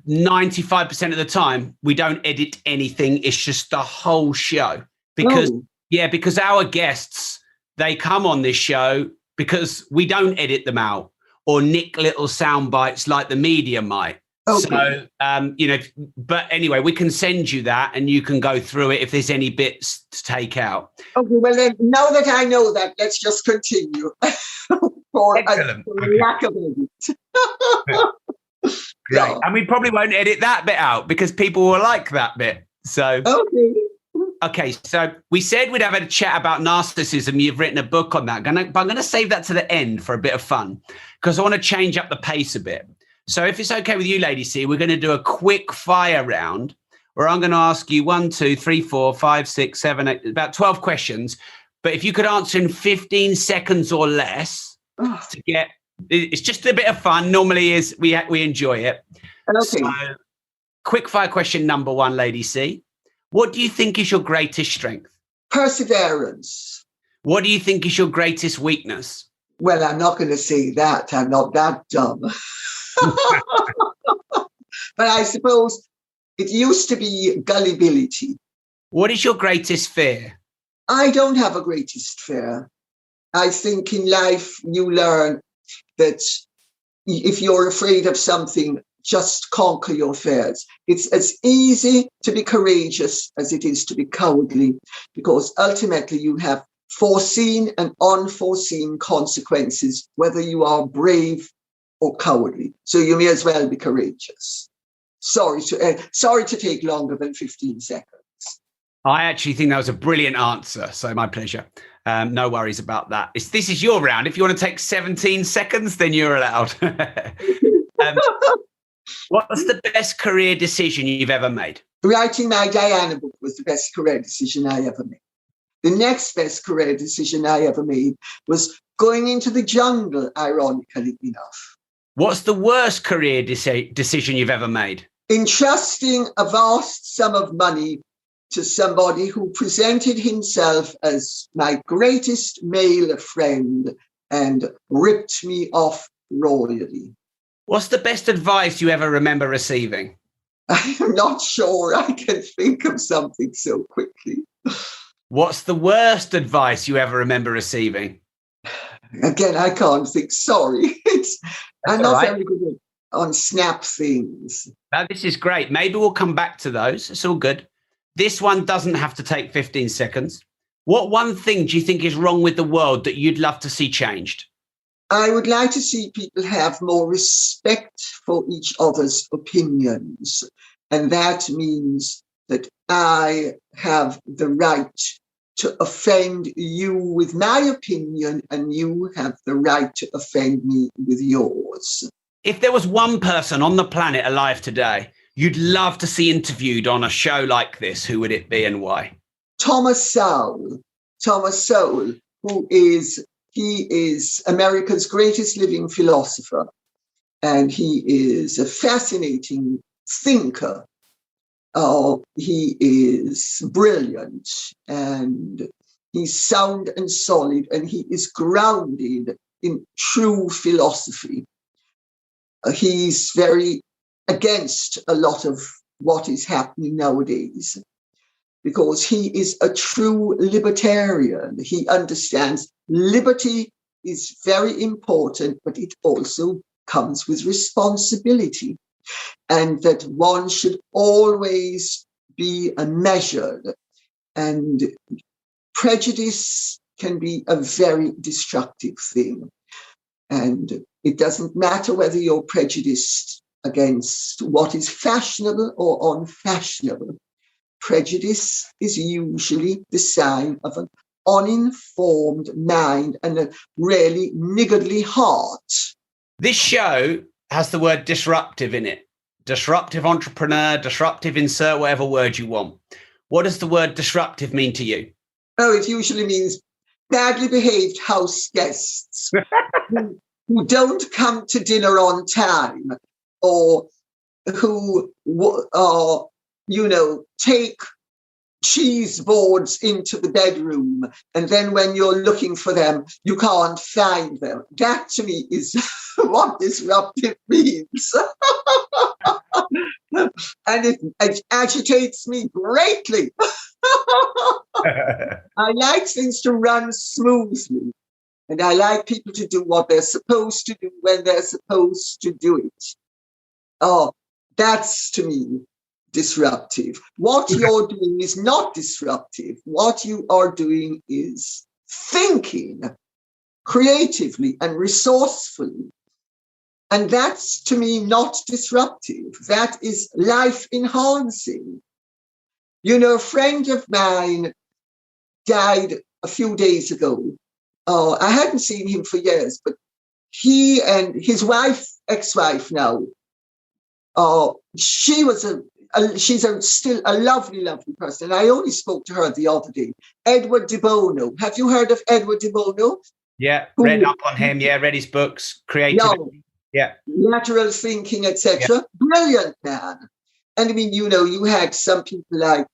95% of the time, we don't edit anything. It's just the whole show. Because our guests, they come on this show because we don't edit them out or nick little sound bites like the media might. Okay. So, but anyway, we can send you that and you can go through it if there's any bits to take out. Okay, well then, now that I know that, let's just continue. for lack of it. Great. Yeah. And we probably won't edit that bit out because people will like that bit. So, okay. So we said we'd have a chat about narcissism. You've written a book on that. But I'm going to save that to the end for a bit of fun because I want to change up the pace a bit. So if it's okay with you, Lady C, we're going to do a quick fire round where I'm going to ask you 1, 2, 3, 4, 5, 6, 7, 8, about 12 questions. But if you could answer in 15 seconds or less to get, it's just a bit of fun. Normally is we enjoy it. Okay. So, quick fire question number 1, Lady C. What do you think is your greatest strength? Perseverance. What do you think is your greatest weakness? Well, I'm not going to say that. I'm not that dumb. But I suppose it used to be gullibility. What is your greatest fear? I don't have a greatest fear. I think in life you learn that if you're afraid of something, just conquer your fears. It's as easy to be courageous as it is to be cowardly, because ultimately you have foreseen and unforeseen consequences, whether you are brave or cowardly. So you may as well be courageous. Sorry to take longer than 15 seconds. I actually think that was a brilliant answer. So my pleasure. No worries about that. This is your round. If you want to take 17 seconds, then you're allowed. What's the best career decision you've ever made? Writing my Diana book was the best career decision I ever made. The next best career decision I ever made was going into the jungle, ironically enough. What's the worst career decision you've ever made? Entrusting a vast sum of money to somebody who presented himself as my greatest male friend and ripped me off royally. What's the best advice you ever remember receiving? I'm not sure I can think of something so quickly. What's the worst advice you ever remember receiving? Again, I can't think. Sorry. I'm not very good on snap things. Now, this is great. Maybe we'll come back to those. It's all good. This one doesn't have to take 15 seconds. What one thing do you think is wrong with the world that you'd love to see changed? I would like to see people have more respect for each other's opinions. And that means that I have the right to offend you with my opinion, and you have the right to offend me with yours. If there was one person on the planet alive today you'd love to see interviewed on a show like this, who would it be and why? Thomas Sowell. Thomas Sowell, he is America's greatest living philosopher. And he is a fascinating thinker. He is brilliant, and he's sound and solid, and he is grounded in true philosophy. He's very against a lot of what is happening nowadays, because he is a true libertarian. He understands liberty is very important, but it also comes with responsibility, and that one should always be measured. And prejudice can be a very destructive thing. And it doesn't matter whether you're prejudiced against what is fashionable or unfashionable. Prejudice is usually the sign of an uninformed mind and a really niggardly heart. This show has the word disruptive in it. Disruptive entrepreneur, disruptive, insert whatever word you want. What does the word disruptive mean to you? Oh, it usually means badly behaved house guests who don't come to dinner on time, or who, take cheese boards into the bedroom, and then when you're looking for them, you can't find them. That to me is what disruptive means. And it agitates me greatly. I like things to run smoothly, and I like people to do what they're supposed to do when they're supposed to do it. Oh, that's to me disruptive. What you're doing is not disruptive. What you are doing is thinking creatively and resourcefully. And that's, to me, not disruptive. That is life enhancing. A friend of mine died a few days ago. I hadn't seen him for years, but he and his wife, ex-wife now, she's still a lovely, lovely person. I only spoke to her the other day. Edward de Bono. Have you heard of Edward de Bono? Yeah, read up on him. Yeah, read his books, Creativity. Yeah. Lateral thinking, etc. Yeah. Brilliant man. And I mean, you had some people like,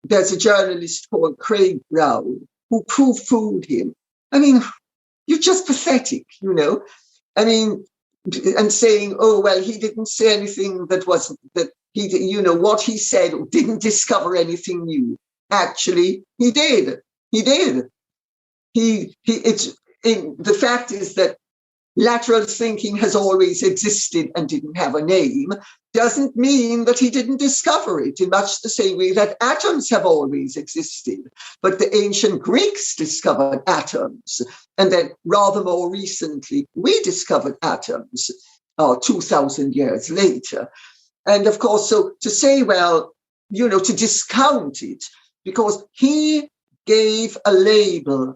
there's a journalist called Craig Brown who poo-pooed him. I mean, you're just pathetic, I mean, and saying, oh, well, he didn't say anything what he said didn't discover anything new. Actually, he did. The fact is that lateral thinking has always existed and didn't have a name, doesn't mean that he didn't discover it, in much the same way that atoms have always existed. But the ancient Greeks discovered atoms, and then rather more recently, we discovered atoms 2,000 years later. And of course, so to say, well, to discount it, because he gave a label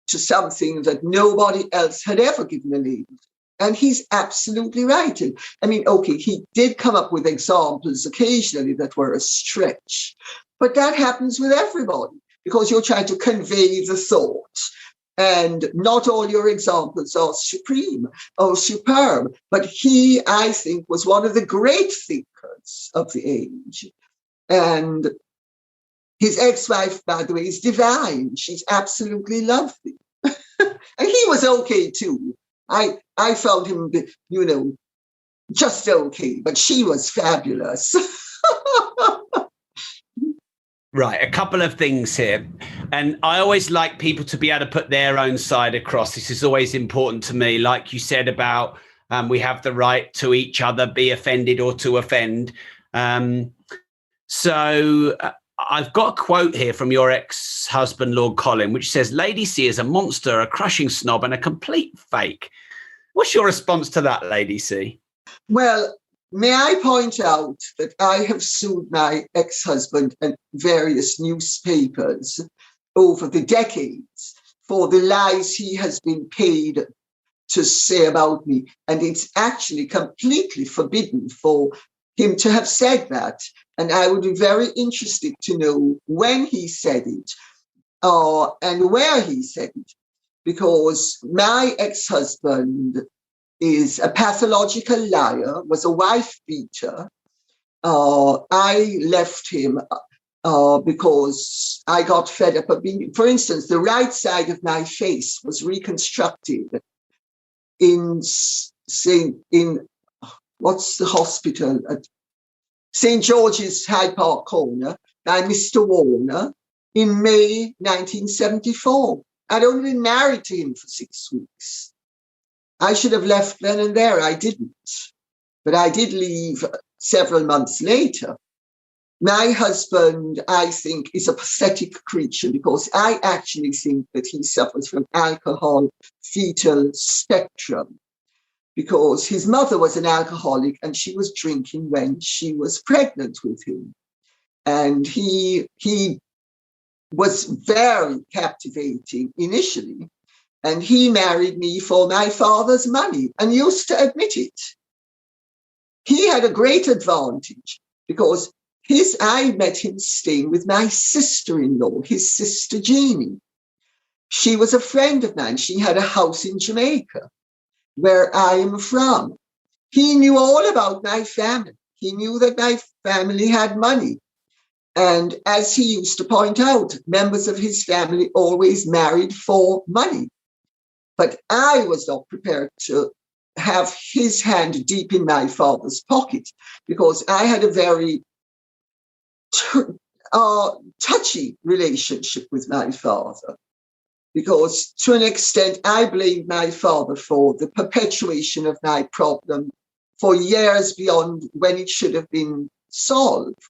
to something that nobody else had ever given a label. And he's absolutely right. And I mean, okay, he did come up with examples occasionally that were a stretch, but that happens with everybody because you're trying to convey the thought. And not all your examples are supreme or superb, but he, I think, was one of the great thinkers of the age. And his ex-wife, by the way, is divine. She's absolutely lovely. And he was okay, too. I found him, just okay, but she was fabulous. Right, a couple of things here. And I always like people to be able to put their own side across. This is always important to me. Like you said about we have the right to each other, be offended or to offend. So I've got a quote here from your ex-husband, Lord Colin, which says, Lady C is a monster, a crushing snob and a complete fake. What's your response to that, Lady C? Well, may I point out that I have sued my ex-husband and various newspapers over the decades for the lies he has been paid to say about me. And it's actually completely forbidden for him to have said that. And I would be very interested to know when he said it and where he said it, because my ex-husband is a pathological liar, was a wife beater. I left him because I got fed up of being, for instance, the right side of my face was reconstructed in what's the hospital at St. George's Hyde Park Corner by Mr. Warner in May 1974. I'd only been married to him for 6 weeks. I should have left then and there. I didn't. But I did leave several months later. My husband, I think, is a pathetic creature because I actually think that he suffers from alcohol fetal spectrum, because his mother was an alcoholic and she was drinking when she was pregnant with him. And he was very captivating initially. And he married me for my father's money and used to admit it. He had a great advantage because I met him staying with my sister-in-law, his sister Jeannie. She was a friend of mine. She had a house in Jamaica, where I am from. He knew all about my family. He knew that my family had money. And as he used to point out, members of his family always married for money. But I was not prepared to have his hand deep in my father's pocket, because I had a very touchy relationship with my father, because to an extent I blamed my father for the perpetuation of my problem for years beyond when it should have been solved.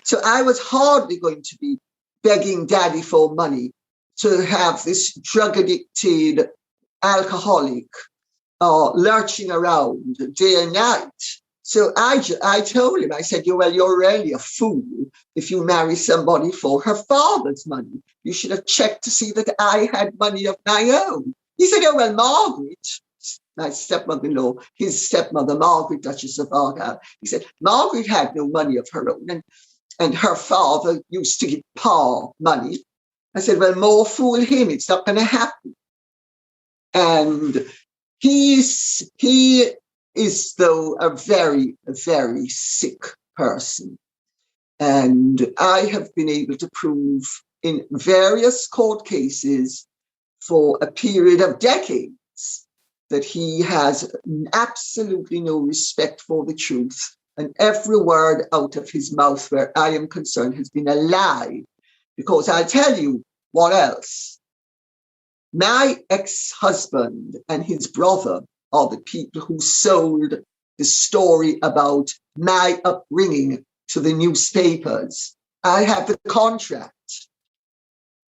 So I was hardly going to be begging daddy for money to have this drug-addicted alcoholic lurching around day and night. So I told him, I said, you're really a fool if you marry somebody for her father's money. You should have checked to see that I had money of my own. He said, Margaret, my stepmother-in-law, his stepmother, Margaret, Duchess of Argyll, he said, Margaret had no money of her own, and her father used to give Pa money. I said, more fool him, it's not going to happen. And he is, though, a very, very sick person. And I have been able to prove in various court cases for a period of decades that he has absolutely no respect for the truth. And every word out of his mouth, where I am concerned, has been a lie. Because I'll tell you what else. My ex-husband and his brother are the people who sold the story about my upbringing to the newspapers. I have the contract.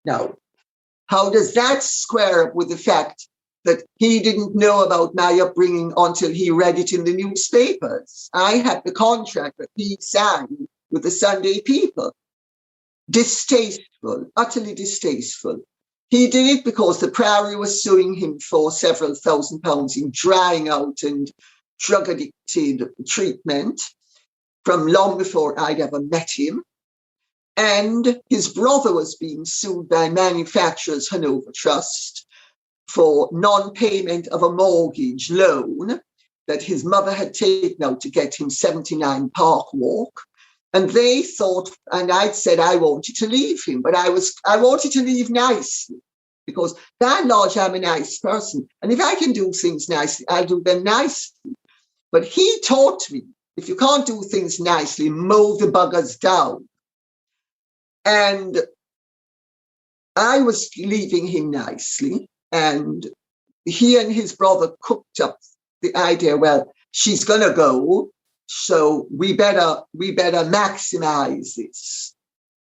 Now, how does that square up with the fact that he didn't know about my upbringing until he read it in the newspapers? I had the contract that he signed with the Sunday People. Distasteful, utterly distasteful. He did it because the Priory was suing him for several £1,000s in drying out and drug-addicted treatment from long before I'd ever met him. And his brother was being sued by Manufacturers Hanover Trust for non-payment of a mortgage loan that his mother had taken out to get him 79 Park Walk. And they thought, and I'd said I wanted to leave him, but I wanted to leave nicely, because by and large, I'm a nice person. And if I can do things nicely, I'll do them nicely. But he taught me, if you can't do things nicely, mow the buggers down. And I was leaving him nicely, and he and his brother cooked up the idea, well, she's going to go, so we better maximize this.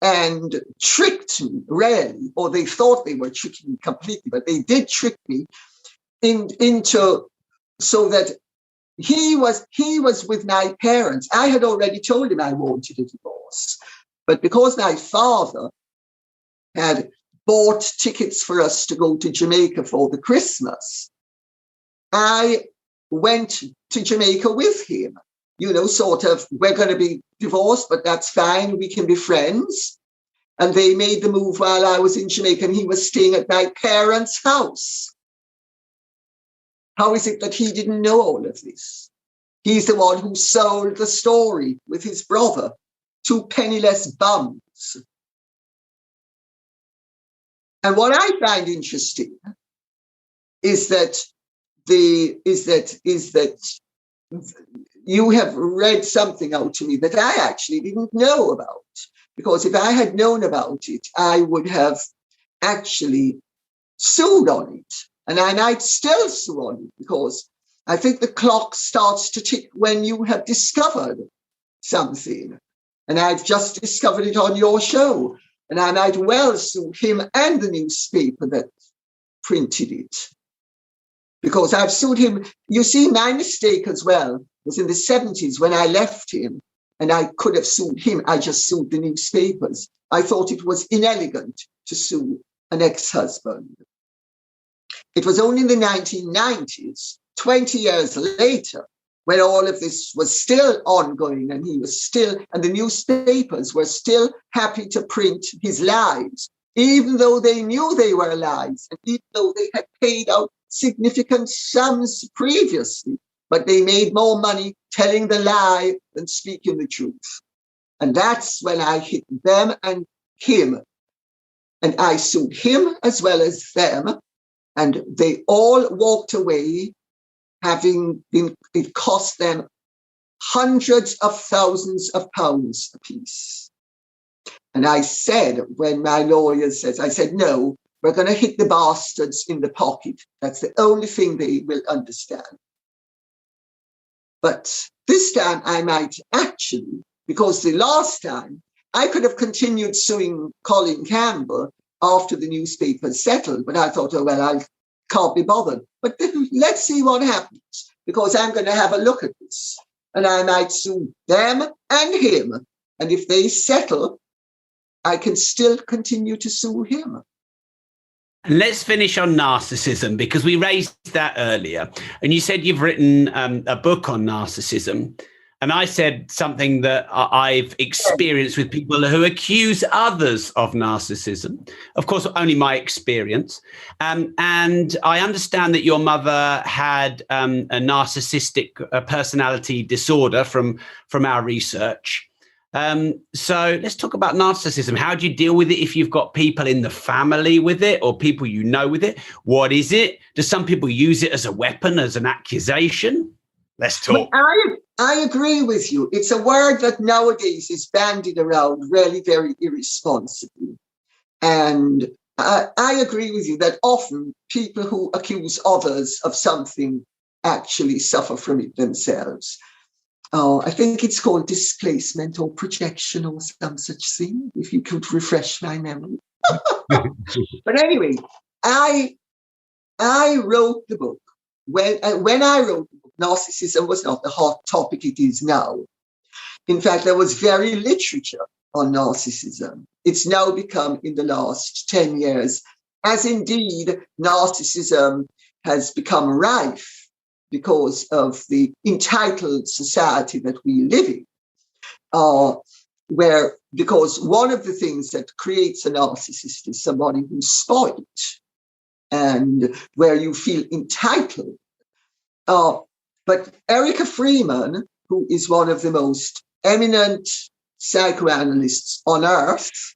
And tricked me, really, or they thought they were tricking me completely, but they did trick me into so that he was with my parents. I had already told him I wanted a divorce, but because my father had bought tickets for us to go to Jamaica for the Christmas, I went to Jamaica with him. You know, sort of, we're going to be divorced, but that's fine. We can be friends. And they made the move while I was in Jamaica, and he was staying at my parents' house. How is it that he didn't know all of this? He's the one who sold the story with his brother, 2 penniless bums. And what I find interesting is that you have read something out to me that I actually didn't know about. Because if I had known about it, I would have actually sued on it. And I might still sue on it, because I think the clock starts to tick when you have discovered something. And I've just discovered it on your show. And I might well sue him and the newspaper that printed it. Because I've sued him. You see, my mistake as well was in the 70s when I left him, and I could have sued him. I just sued the newspapers. I thought it was inelegant to sue an ex-husband. It was only in the 1990s, 20 years later, when all of this was still ongoing, and and the newspapers were still happy to print his lies, even though they knew they were lies, and even though they had paid out significant sums previously, but they made more money telling the lie than speaking the truth. And that's when I hit them and him. And I sued him as well as them. And they all walked away, it cost them hundreds of thousands of pounds apiece. And I said, when my lawyer says, I said, no, we're going to hit the bastards in the pocket. That's the only thing they will understand. But this time I might actually, because the last time I could have continued suing Colin Campbell after the newspapers settled, but I thought, oh, well, I can't be bothered. But let's see what happens, because I'm going to have a look at this. And I might sue them and him. And if they settle, I can still continue to sue him. And let's finish on narcissism, because we raised that earlier. And you said you've written a book on narcissism. And I said something that I've experienced with people who accuse others of narcissism. Of course, only my experience. And I understand that your mother had a narcissistic personality disorder from our research. So let's talk about narcissism. How do you deal with it if you've got people in the family with it, or people you know with it? What is it? Do some people use it as a weapon, as an accusation? Let's talk. I agree with you. It's a word that nowadays is bandied around really very irresponsibly. And I agree with you that often people who accuse others of something actually suffer from it themselves. I think it's called displacement or projection or some such thing, if you could refresh my memory. But anyway, I wrote the book. When I wrote the book, narcissism was not the hot topic it is now. In fact, there was very literature on narcissism. It's now become, in the last 10 years, as indeed narcissism has become rife because of the entitled society that we live in, because one of the things that creates a narcissist is somebody who's spoiled and where you feel entitled. But Erica Freeman, who is one of the most eminent psychoanalysts on earth,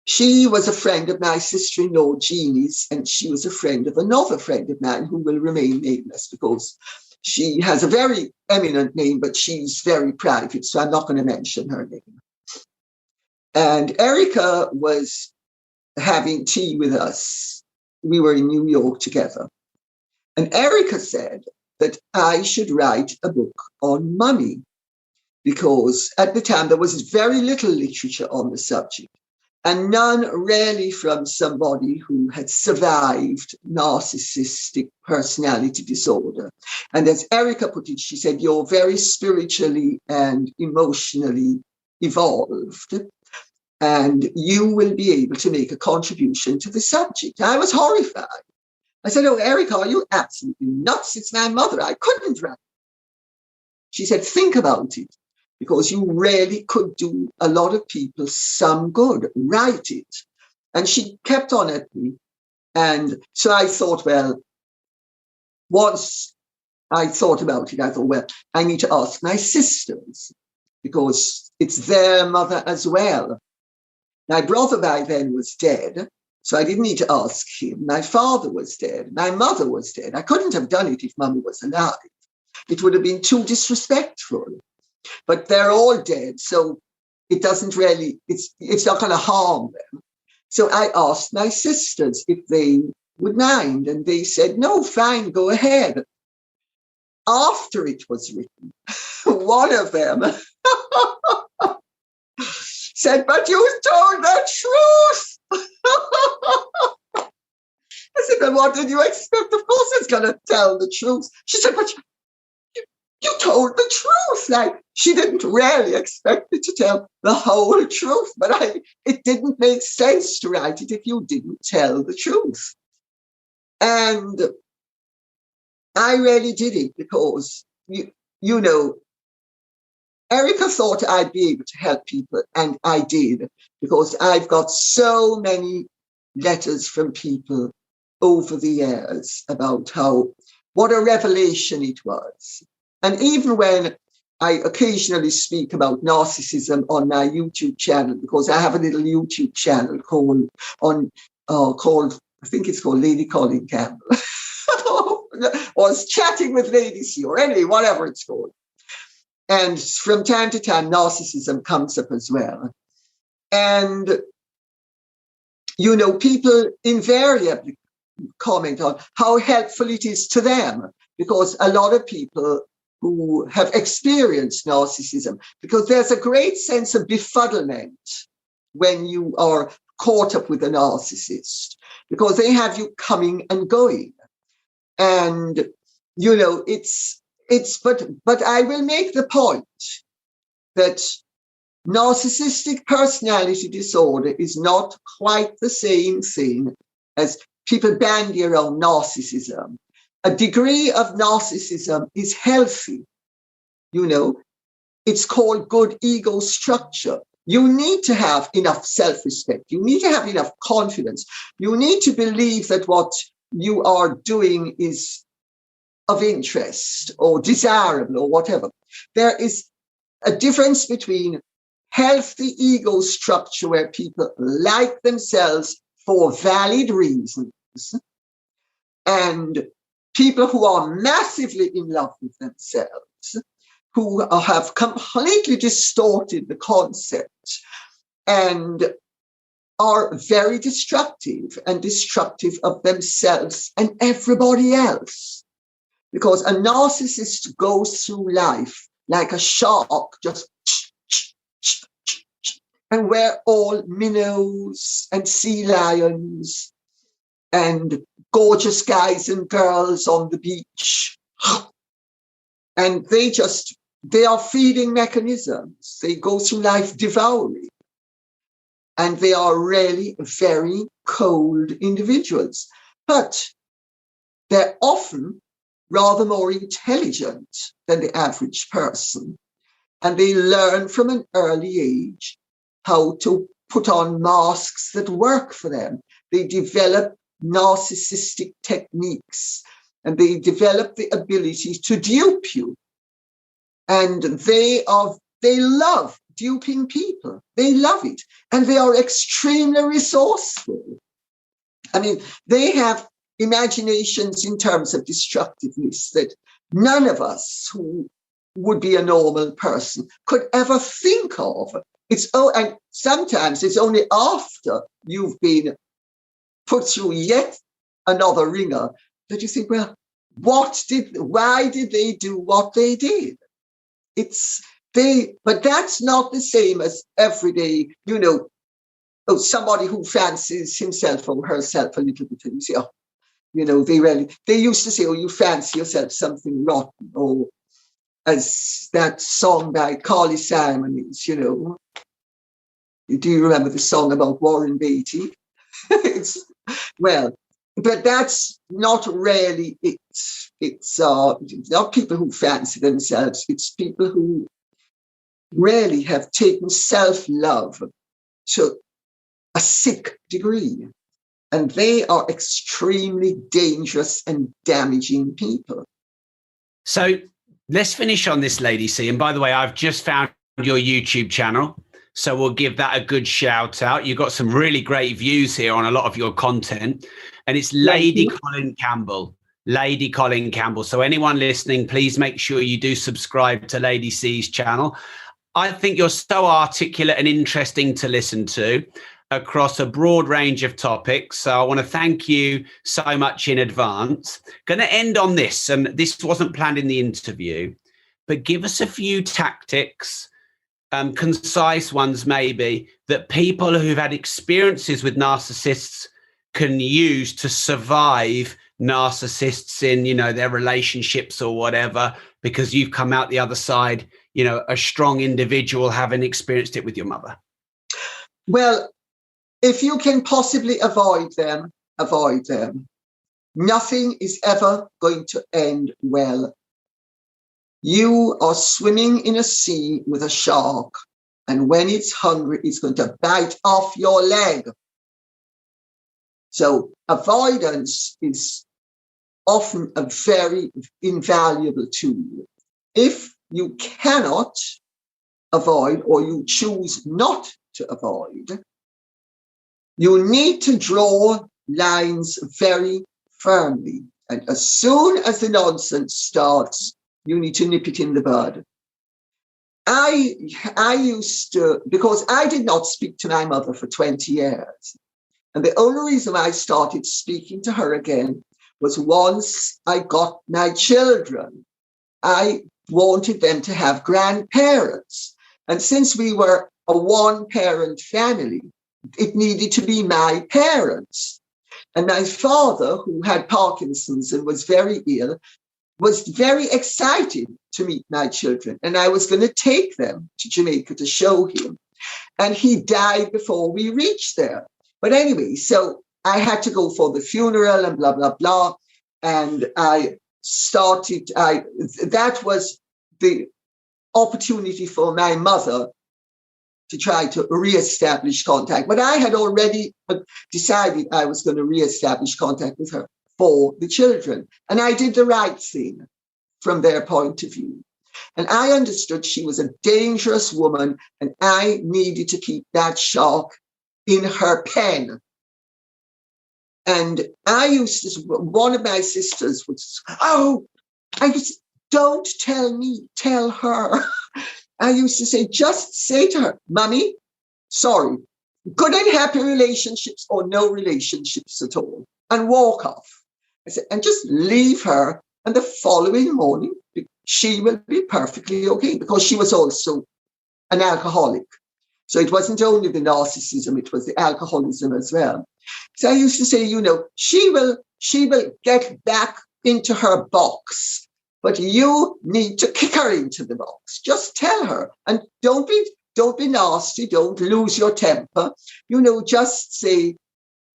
she was a friend of my sister-in-law, Jeannie's, and she was a friend of another friend of mine who will remain nameless because she has a very eminent name, but she's very private, so I'm not going to mention her name. And Erica was having tea with us. We were in New York together. And Erica said that I should write a book on money because at the time there was very little literature on the subject. And none really from somebody who had survived narcissistic personality disorder. And as Erica put it, she said, you're very spiritually and emotionally evolved, and you will be able to make a contribution to the subject. I was horrified. I said, oh, Erica, are you absolutely nuts? It's my mother. I couldn't write. She said, think about it, because you really could do a lot of people some good. Write it. And she kept on at me. And so I thought, well, once I thought about it, I thought, well, I need to ask my sisters, because it's their mother as well. My brother by then was dead, so I didn't need to ask him. My father was dead. My mother was dead. I couldn't have done it if Mummy was alive. It would have been too disrespectful. But they're all dead, so it doesn't really, it's not going to harm them. So I asked my sisters if they would mind, and they said, no, fine, go ahead. After it was written, one of them said, but you told the truth. I said, well, what did you expect? Of course it's going to tell the truth. She said, but you told the truth. Like, she didn't really expect me to tell the whole truth, but it didn't make sense to write it if you didn't tell the truth. And I really did it because, you know, Erica thought I'd be able to help people, and I did, because I've got so many letters from people over the years about what a revelation it was. And even when I occasionally speak about narcissism on my YouTube channel, because I have a little YouTube channel called I think it's called Lady Colin Campbell, or it's Chatting with Lady C, or anyway, whatever it's called. And from time to time, narcissism comes up as well. And, you know, people invariably comment on how helpful it is to them, because a lot of people who have experienced narcissism, because there's a great sense of befuddlement when you are caught up with a narcissist, because they have you coming and going. And, you know, but I will make the point that narcissistic personality disorder is not quite the same thing as people bandy around narcissism. A degree of narcissism is healthy. You know, it's called good ego structure. You need to have enough self-respect. You need to have enough confidence. You need to believe that what you are doing is of interest or desirable or whatever. There is a difference between healthy ego structure where people like themselves for valid reasons and people who are massively in love with themselves, who have completely distorted the concept and are very destructive of themselves and everybody else. Because a narcissist goes through life like a shark, just and we're all minnows and sea lions and gorgeous guys and girls on the beach. And they are feeding mechanisms. They go through life devouring. And they are really very cold individuals. But they're often rather more intelligent than the average person. And they learn from an early age how to put on masks that work for them. They develop narcissistic techniques and they develop the ability to dupe you. And they love duping people. They love it. And they are extremely resourceful. I mean, they have imaginations in terms of destructiveness that none of us who would be a normal person could ever think of. And sometimes it's only after you've been put through yet another ringer that you think, well, why did they do what they did? But that's not the same as everyday, you know, somebody who fancies himself or herself a little bit, and you say, oh, you know, they used to say, oh, you fancy yourself something rotten, or as that song by Carly Simon is, you know. Do you remember the song about Warren Beatty? but that's not really it. It's not people who fancy themselves. It's people who really have taken self-love to a sick degree. And they are extremely dangerous and damaging people. So let's finish on this, Lady C. And by the way, I've just found your YouTube channel, so we'll give that a good shout out. You've got some really great views here on a lot of your content. And it's Lady Colin Campbell. Lady Colin Campbell. So anyone listening, please make sure you do subscribe to Lady C's channel. I think you're so articulate and interesting to listen to across a broad range of topics. So I want to thank you so much in advance. Going to end on this, and this wasn't planned in the interview, but give us a few tactics, concise ones maybe, that people who've had experiences with narcissists can use to survive narcissists in, you know, their relationships or whatever, because you've come out the other side, you know, a strong individual having experienced it with your mother. Well, if you can possibly avoid them, avoid them. Nothing is ever going to end well. You are swimming in a sea with a shark, and when it's hungry, it's going to bite off your leg. So avoidance is often a very invaluable tool. If you cannot avoid, or you choose not to avoid, you need to draw lines very firmly. And as soon as the nonsense starts, you need to nip it in the bud. I used to, because I did not speak to my mother for 20 years. And the only reason I started speaking to her again was once I got my children. I wanted them to have grandparents. And since we were a one-parent family, it needed to be my parents. And my father, who had Parkinson's and was very ill, was very excited to meet my children. And I was going to take them to Jamaica to show him. And he died before we reached there. But anyway, so I had to go for the funeral and blah, blah, blah. And that was the opportunity for my mother to try to reestablish contact. But I had already decided I was going to reestablish contact with her for the children. And I did the right thing from their point of view. And I understood she was a dangerous woman, and I needed to keep that shark in her pen. And I used to, one of my sisters would, don't tell me, tell her. I used to say, just say to her, Mommy, sorry, good and happy relationships or no relationships at all, and walk off. I said, and just leave her. And the following morning, she will be perfectly okay, because she was also an alcoholic. So it wasn't only the narcissism, it was the alcoholism as well. So I used to say, you know, she will get back into her box, but you need to kick her into the box. Just tell her, and don't be nasty. Don't lose your temper. You know, just say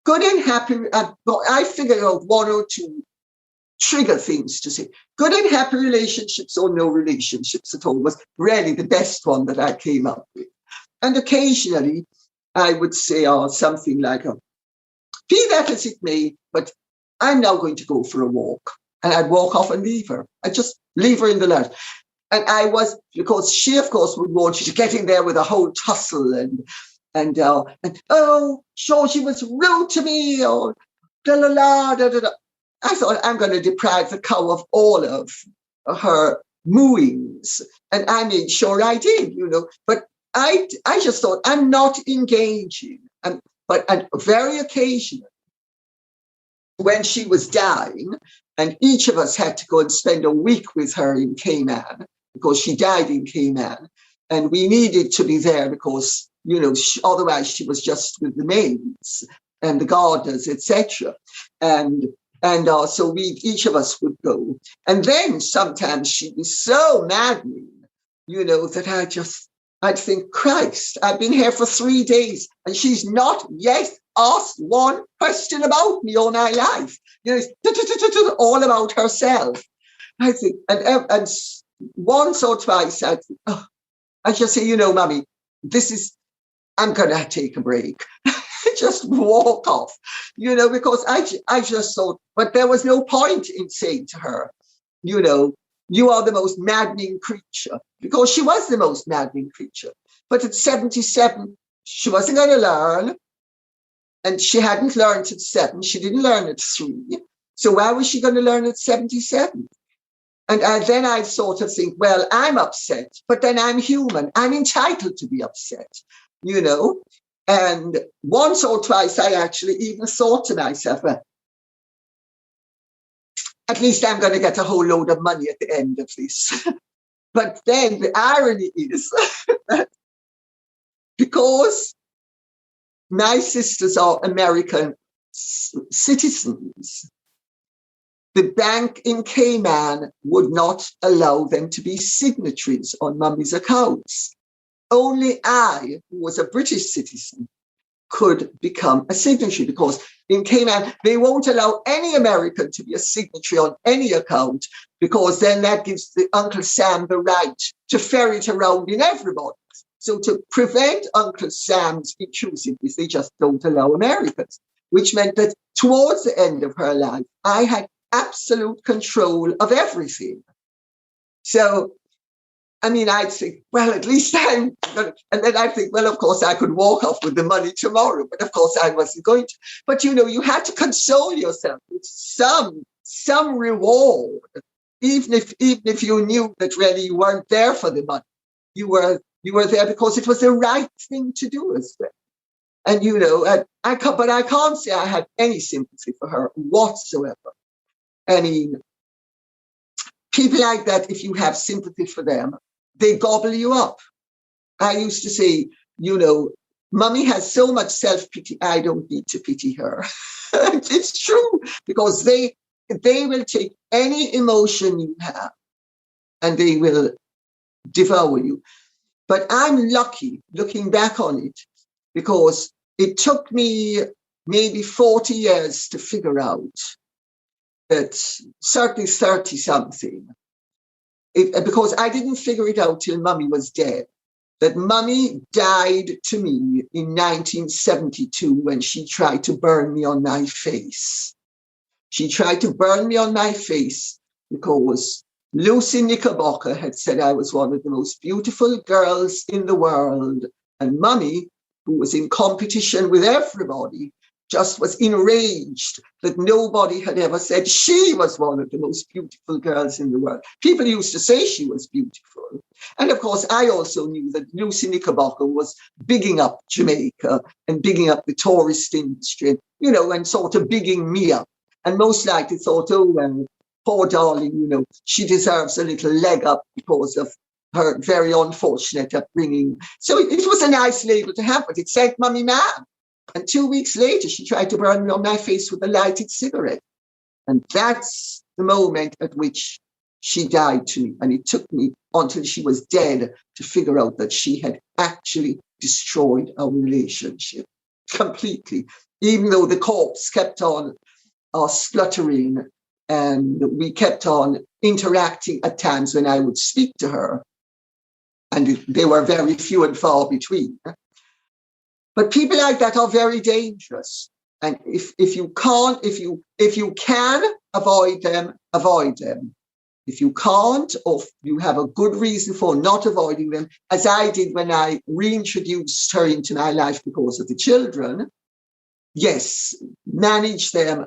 good and happy. I figured out one or two trigger things to say. Good and happy relationships or no relationships at all was really the best one that I came up with. And occasionally I would say something like, be that as it may, but I'm now going to go for a walk. And I'd walk off and leave her. I'd just leave her in the lurch. And because she, of course, would want you to get in there with a whole tussle and oh, sure, she was rude to me, or da la la da da da. I thought, I'm going to deprive the cow of all of her mooings. And I made sure I did, you know. But I just thought, I'm not engaging. But very occasionally, when she was dying, and each of us had to go and spend a week with her in Cayman, because she died in Cayman, and we needed to be there because, you know, otherwise she was just with the maids and the gardeners, etc. And so each of us would go. And then sometimes she'd be so maddening, you know, that I'd think, Christ, I've been here for 3 days and she's not yet asked one question about me all my life. All about herself. I think, and once or twice, I just say, Mummy, I'm going to take a break. Just walk off, because I just thought, but there was no point in saying to her, you are the most maddening creature, because she was the most maddening creature. But at 77, she wasn't going to learn, and she hadn't learned at 7. She didn't learn at 3. So why was she going to learn at 77? And then I sort of think, well, I'm upset, but then I'm human. I'm entitled to be upset, And once or twice, I actually even thought to myself, well, at least I'm going to get a whole load of money at the end of this. But then the irony is that because my sisters are American citizens, the bank in Cayman would not allow them to be signatories on Mummy's accounts. Only I, who was a British citizen, could become a signatory, because in Cayman, they won't allow any American to be a signatory on any account, because then that gives the Uncle Sam the right to ferret around in everybody. So to prevent Uncle Sam's intrusiveness, they just don't allow Americans, which meant that towards the end of her life, I had absolute control of everything. So I'd think, well, at least I'm going to, and then I think, well, of course, I could walk off with the money tomorrow, but of course I wasn't going to. But, you had to console yourself with some reward, even if you knew that really you weren't there for the money. You were there because it was the right thing to do as well. And, but I can't say I had any sympathy for her whatsoever. People like that, if you have sympathy for them, they gobble you up. I used to say, Mummy has so much self-pity, I don't need to pity her. It's true, because they will take any emotion you have and they will devour you. But I'm lucky looking back on it, because it took me maybe 40 years to figure out that, certainly 30-something, because I didn't figure it out till Mummy was dead, that Mummy died to me in 1972 when she tried to burn me on my face. She tried to burn me on my face because Lucy Knickerbocker had said I was one of the most beautiful girls in the world, and Mummy, who was in competition with everybody, just was enraged that nobody had ever said she was one of the most beautiful girls in the world. People used to say she was beautiful. And of course, I also knew that Lucy Knickerbocker was bigging up Jamaica and bigging up the tourist industry, and sort of bigging me up. And most likely thought, oh, well, poor darling, she deserves a little leg up because of her very unfortunate upbringing. So it was a nice label to have, but it sent Mummy mad. And 2 weeks later, she tried to burn me on my face with a lighted cigarette. And that's the moment at which she died to me. And it took me until she was dead to figure out that she had actually destroyed our relationship completely, even though the corpse kept on spluttering and we kept on interacting at times when I would speak to her. And they were very few and far between. But people like that are very dangerous. And if you can avoid them, avoid them. If you can't, or you have a good reason for not avoiding them, as I did when I reintroduced her into my life because of the children, yes, manage them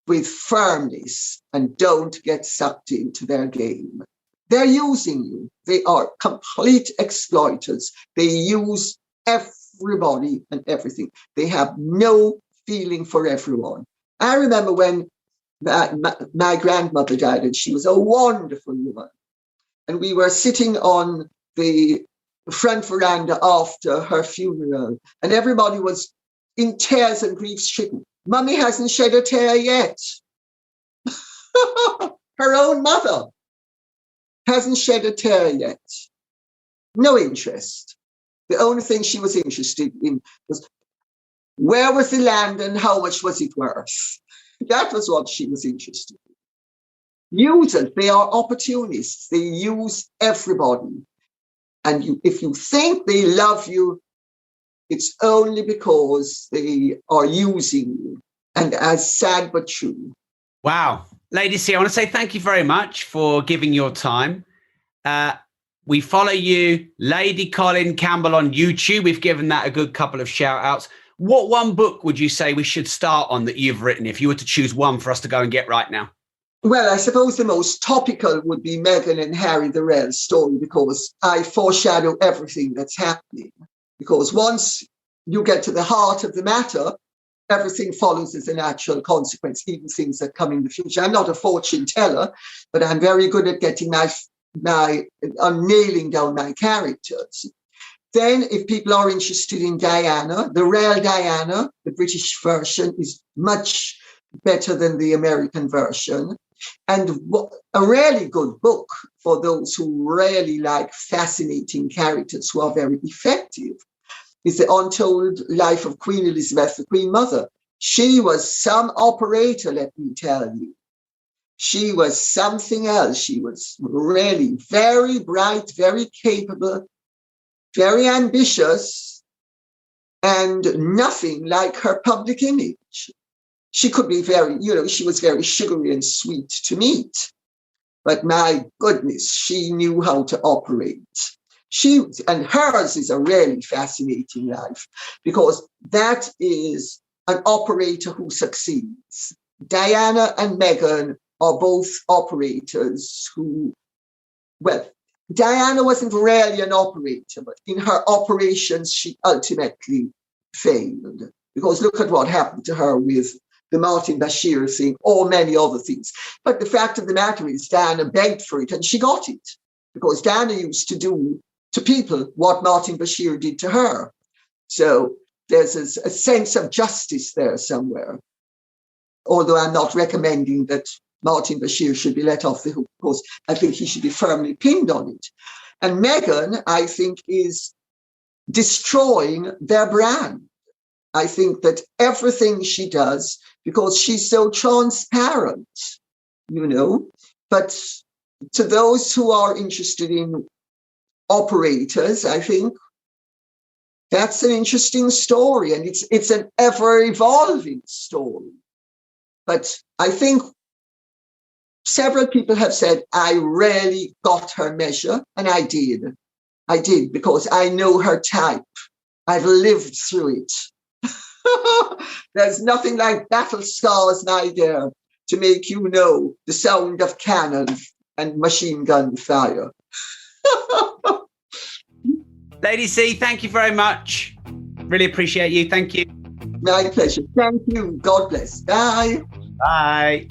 with firmness and don't get sucked into their game. They're using you. They are complete exploiters. They use everybody and everything. They have no feeling for everyone. I remember when my grandmother died, and she was a wonderful woman. And we were sitting on the front veranda after her funeral, and everybody was in tears and grief-stricken. Mummy hasn't shed a tear yet. Her own mother hasn't shed a tear yet. No interest. The only thing she was interested in was Where was the land and how much was it worth? That was what she was interested in. Users, they are opportunists. They use everybody. And if you think they love you, it's only because they are using you. And as sad but true. Wow. Lady C, I want to say thank you very much for giving your time. We follow you, Lady Colin Campbell, on YouTube. We've given that a good couple of shout outs. What one book would you say we should start on that you've written, if you were to choose one for us to go and get right now? Well, I suppose the most topical would be Meghan and Harry the Real story, because I foreshadow everything that's happening. Because once you get to the heart of the matter, everything follows as a natural consequence, even things that come in the future. I'm not a fortune teller, but I'm very good at getting nailing down my characters. Then, if people are interested in Diana, the real Diana, the British version, is much better than the American version. And a really good book for those who really like fascinating characters who are very effective is The Untold Life of Queen Elizabeth, the Queen Mother. She was some operator, let me tell you. She was something else. She was really very bright, very capable, very ambitious, and nothing like her public image. She could be she was very sugary and sweet to meet. But my goodness, she knew how to operate. And hers is a really fascinating life, because that is an operator who succeeds. Diana and Meghan are both operators who, Diana wasn't really an operator, but in her operations, she ultimately failed. Because look at what happened to her with the Martin Bashir thing, or many other things. But the fact of the matter is, Diana begged for it and she got it. Because Diana used to do to people what Martin Bashir did to her. So there's a sense of justice there somewhere. Although I'm not recommending that Martin Bashir should be let off the hook, because I think he should be firmly pinned on it. And Meghan, I think, is destroying their brand. I think that everything she does, because she's so transparent, but to those who are interested in operators, I think that's an interesting story, and it's an ever-evolving story. But I think several people have said, I really got her measure, and I did. I did, because I know her type. I've lived through it. There's nothing like battle scars, my dear, to make you know the sound of cannon and machine gun fire. Lady C, thank you very much. Really appreciate you. Thank you. My pleasure. Thank you. God bless. Bye. Bye.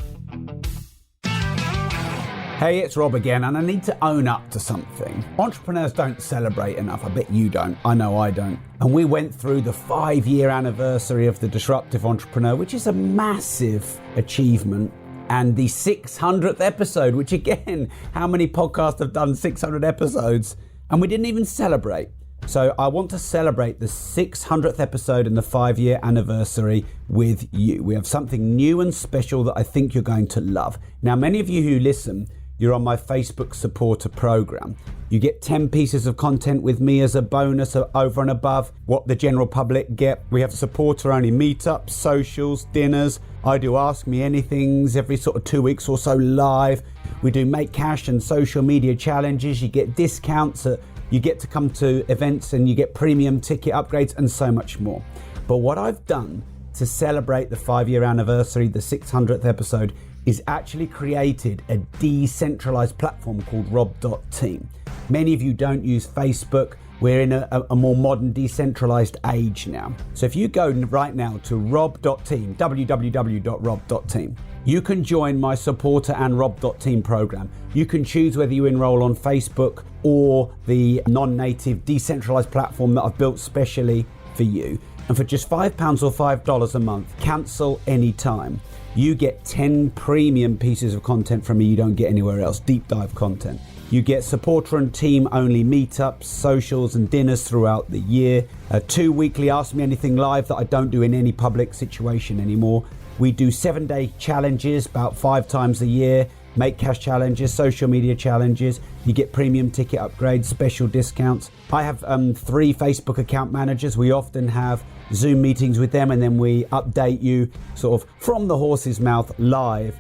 Hey, it's Rob again, and I need to own up to something. Entrepreneurs don't celebrate enough. I bet you don't. I know I don't. And we went through the 5-year anniversary of the Disruptive Entrepreneur, which is a massive achievement. And the 600th episode, which again, how many podcasts have done 600 episodes? And we didn't even celebrate. So I want to celebrate the 600th episode and the 5-year anniversary with you. We have something new and special that I think you're going to love. Now, many of you who listen, you're on my Facebook supporter program. You get 10 pieces of content with me as a bonus over and above what the general public get. We have supporter-only meetups, socials, dinners. I do Ask Me Anythings every sort of 2 weeks or so live. We do Make Cash and social media challenges. You get discounts. You get to come to events and you get premium ticket upgrades and so much more. But what I've done to celebrate the 5-year anniversary, the 600th episode, is actually created a decentralized platform called rob.team. Many of you don't use Facebook. We're in a more modern decentralized age now. So if you go right now to rob.team, www.rob.team, you can join my supporter and rob.team program. You can choose whether you enroll on Facebook or the non-native decentralized platform that I've built specially for you. And for just £5 or $5 a month, cancel anytime. You get 10 premium pieces of content from me you don't get anywhere else, deep dive content. You get supporter and team only meetups, socials and dinners throughout the year. 2 weekly Ask Me Anything live that I don't do in any public situation anymore. We do 7-day challenges about 5 times a year, make cash challenges, social media challenges. You get premium ticket upgrades, special discounts. I have 3 Facebook account managers. We often have Zoom meetings with them, and then we update you sort of from the horse's mouth live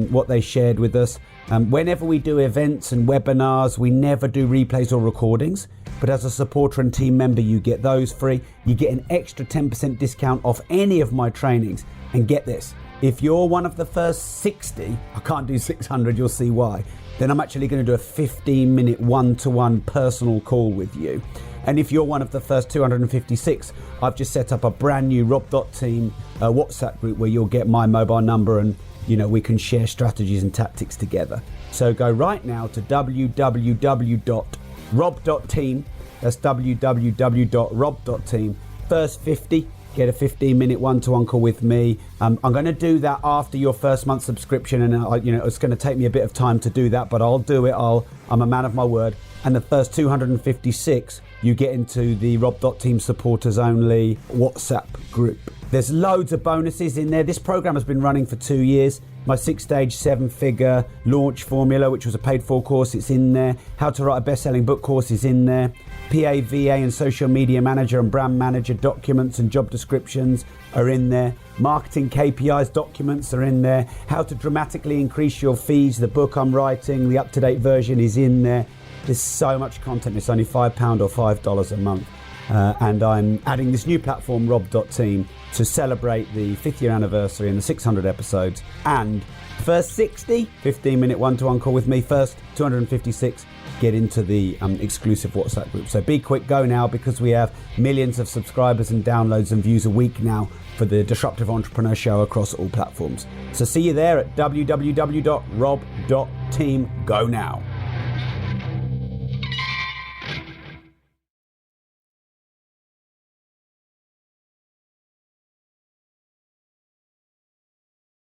what they shared with us. Whenever we do events and webinars, we never do replays or recordings, but as a supporter and team member, you get those free. You get an extra 10% discount off any of my trainings. And get this, if you're one of the first 60, I can't do 600, you'll see why, then I'm actually going to do a 15-minute one-to-one personal call with you. And if you're one of the first 256, I've just set up a brand new Rob.team WhatsApp group where you'll get my mobile number and we can share strategies and tactics together. So go right now to www.rob.team. That's www.rob.team. First 50, get a 15-minute one-to-one call with me. I'm going to do that after your first month subscription, and it's going to take me a bit of time to do that, but I'll do it. I'm a man of my word. And the first 256, you get into the Rob.team supporters only WhatsApp group. There's loads of bonuses in there. This program has been running for 2 years. My 6-stage, 7-figure launch formula, which was a paid-for course, it's in there. How to write a best-selling book course is in there. PA, VA and social media manager and brand manager documents and job descriptions are in there. Marketing KPIs documents are in there. How to dramatically increase your fees, the book I'm writing, the up-to-date version is in there. There's so much content. It's only £5 or $5 a month. And I'm adding this new platform, Rob.team, to celebrate the 5th year anniversary and the 600 episodes. And first 60, 15-minute one-to-one call with me. First 256, get into the exclusive WhatsApp group. So be quick, go now, because we have millions of subscribers and downloads and views a week now for the Disruptive Entrepreneur Show across all platforms. So see you there at www.rob.team. Go now.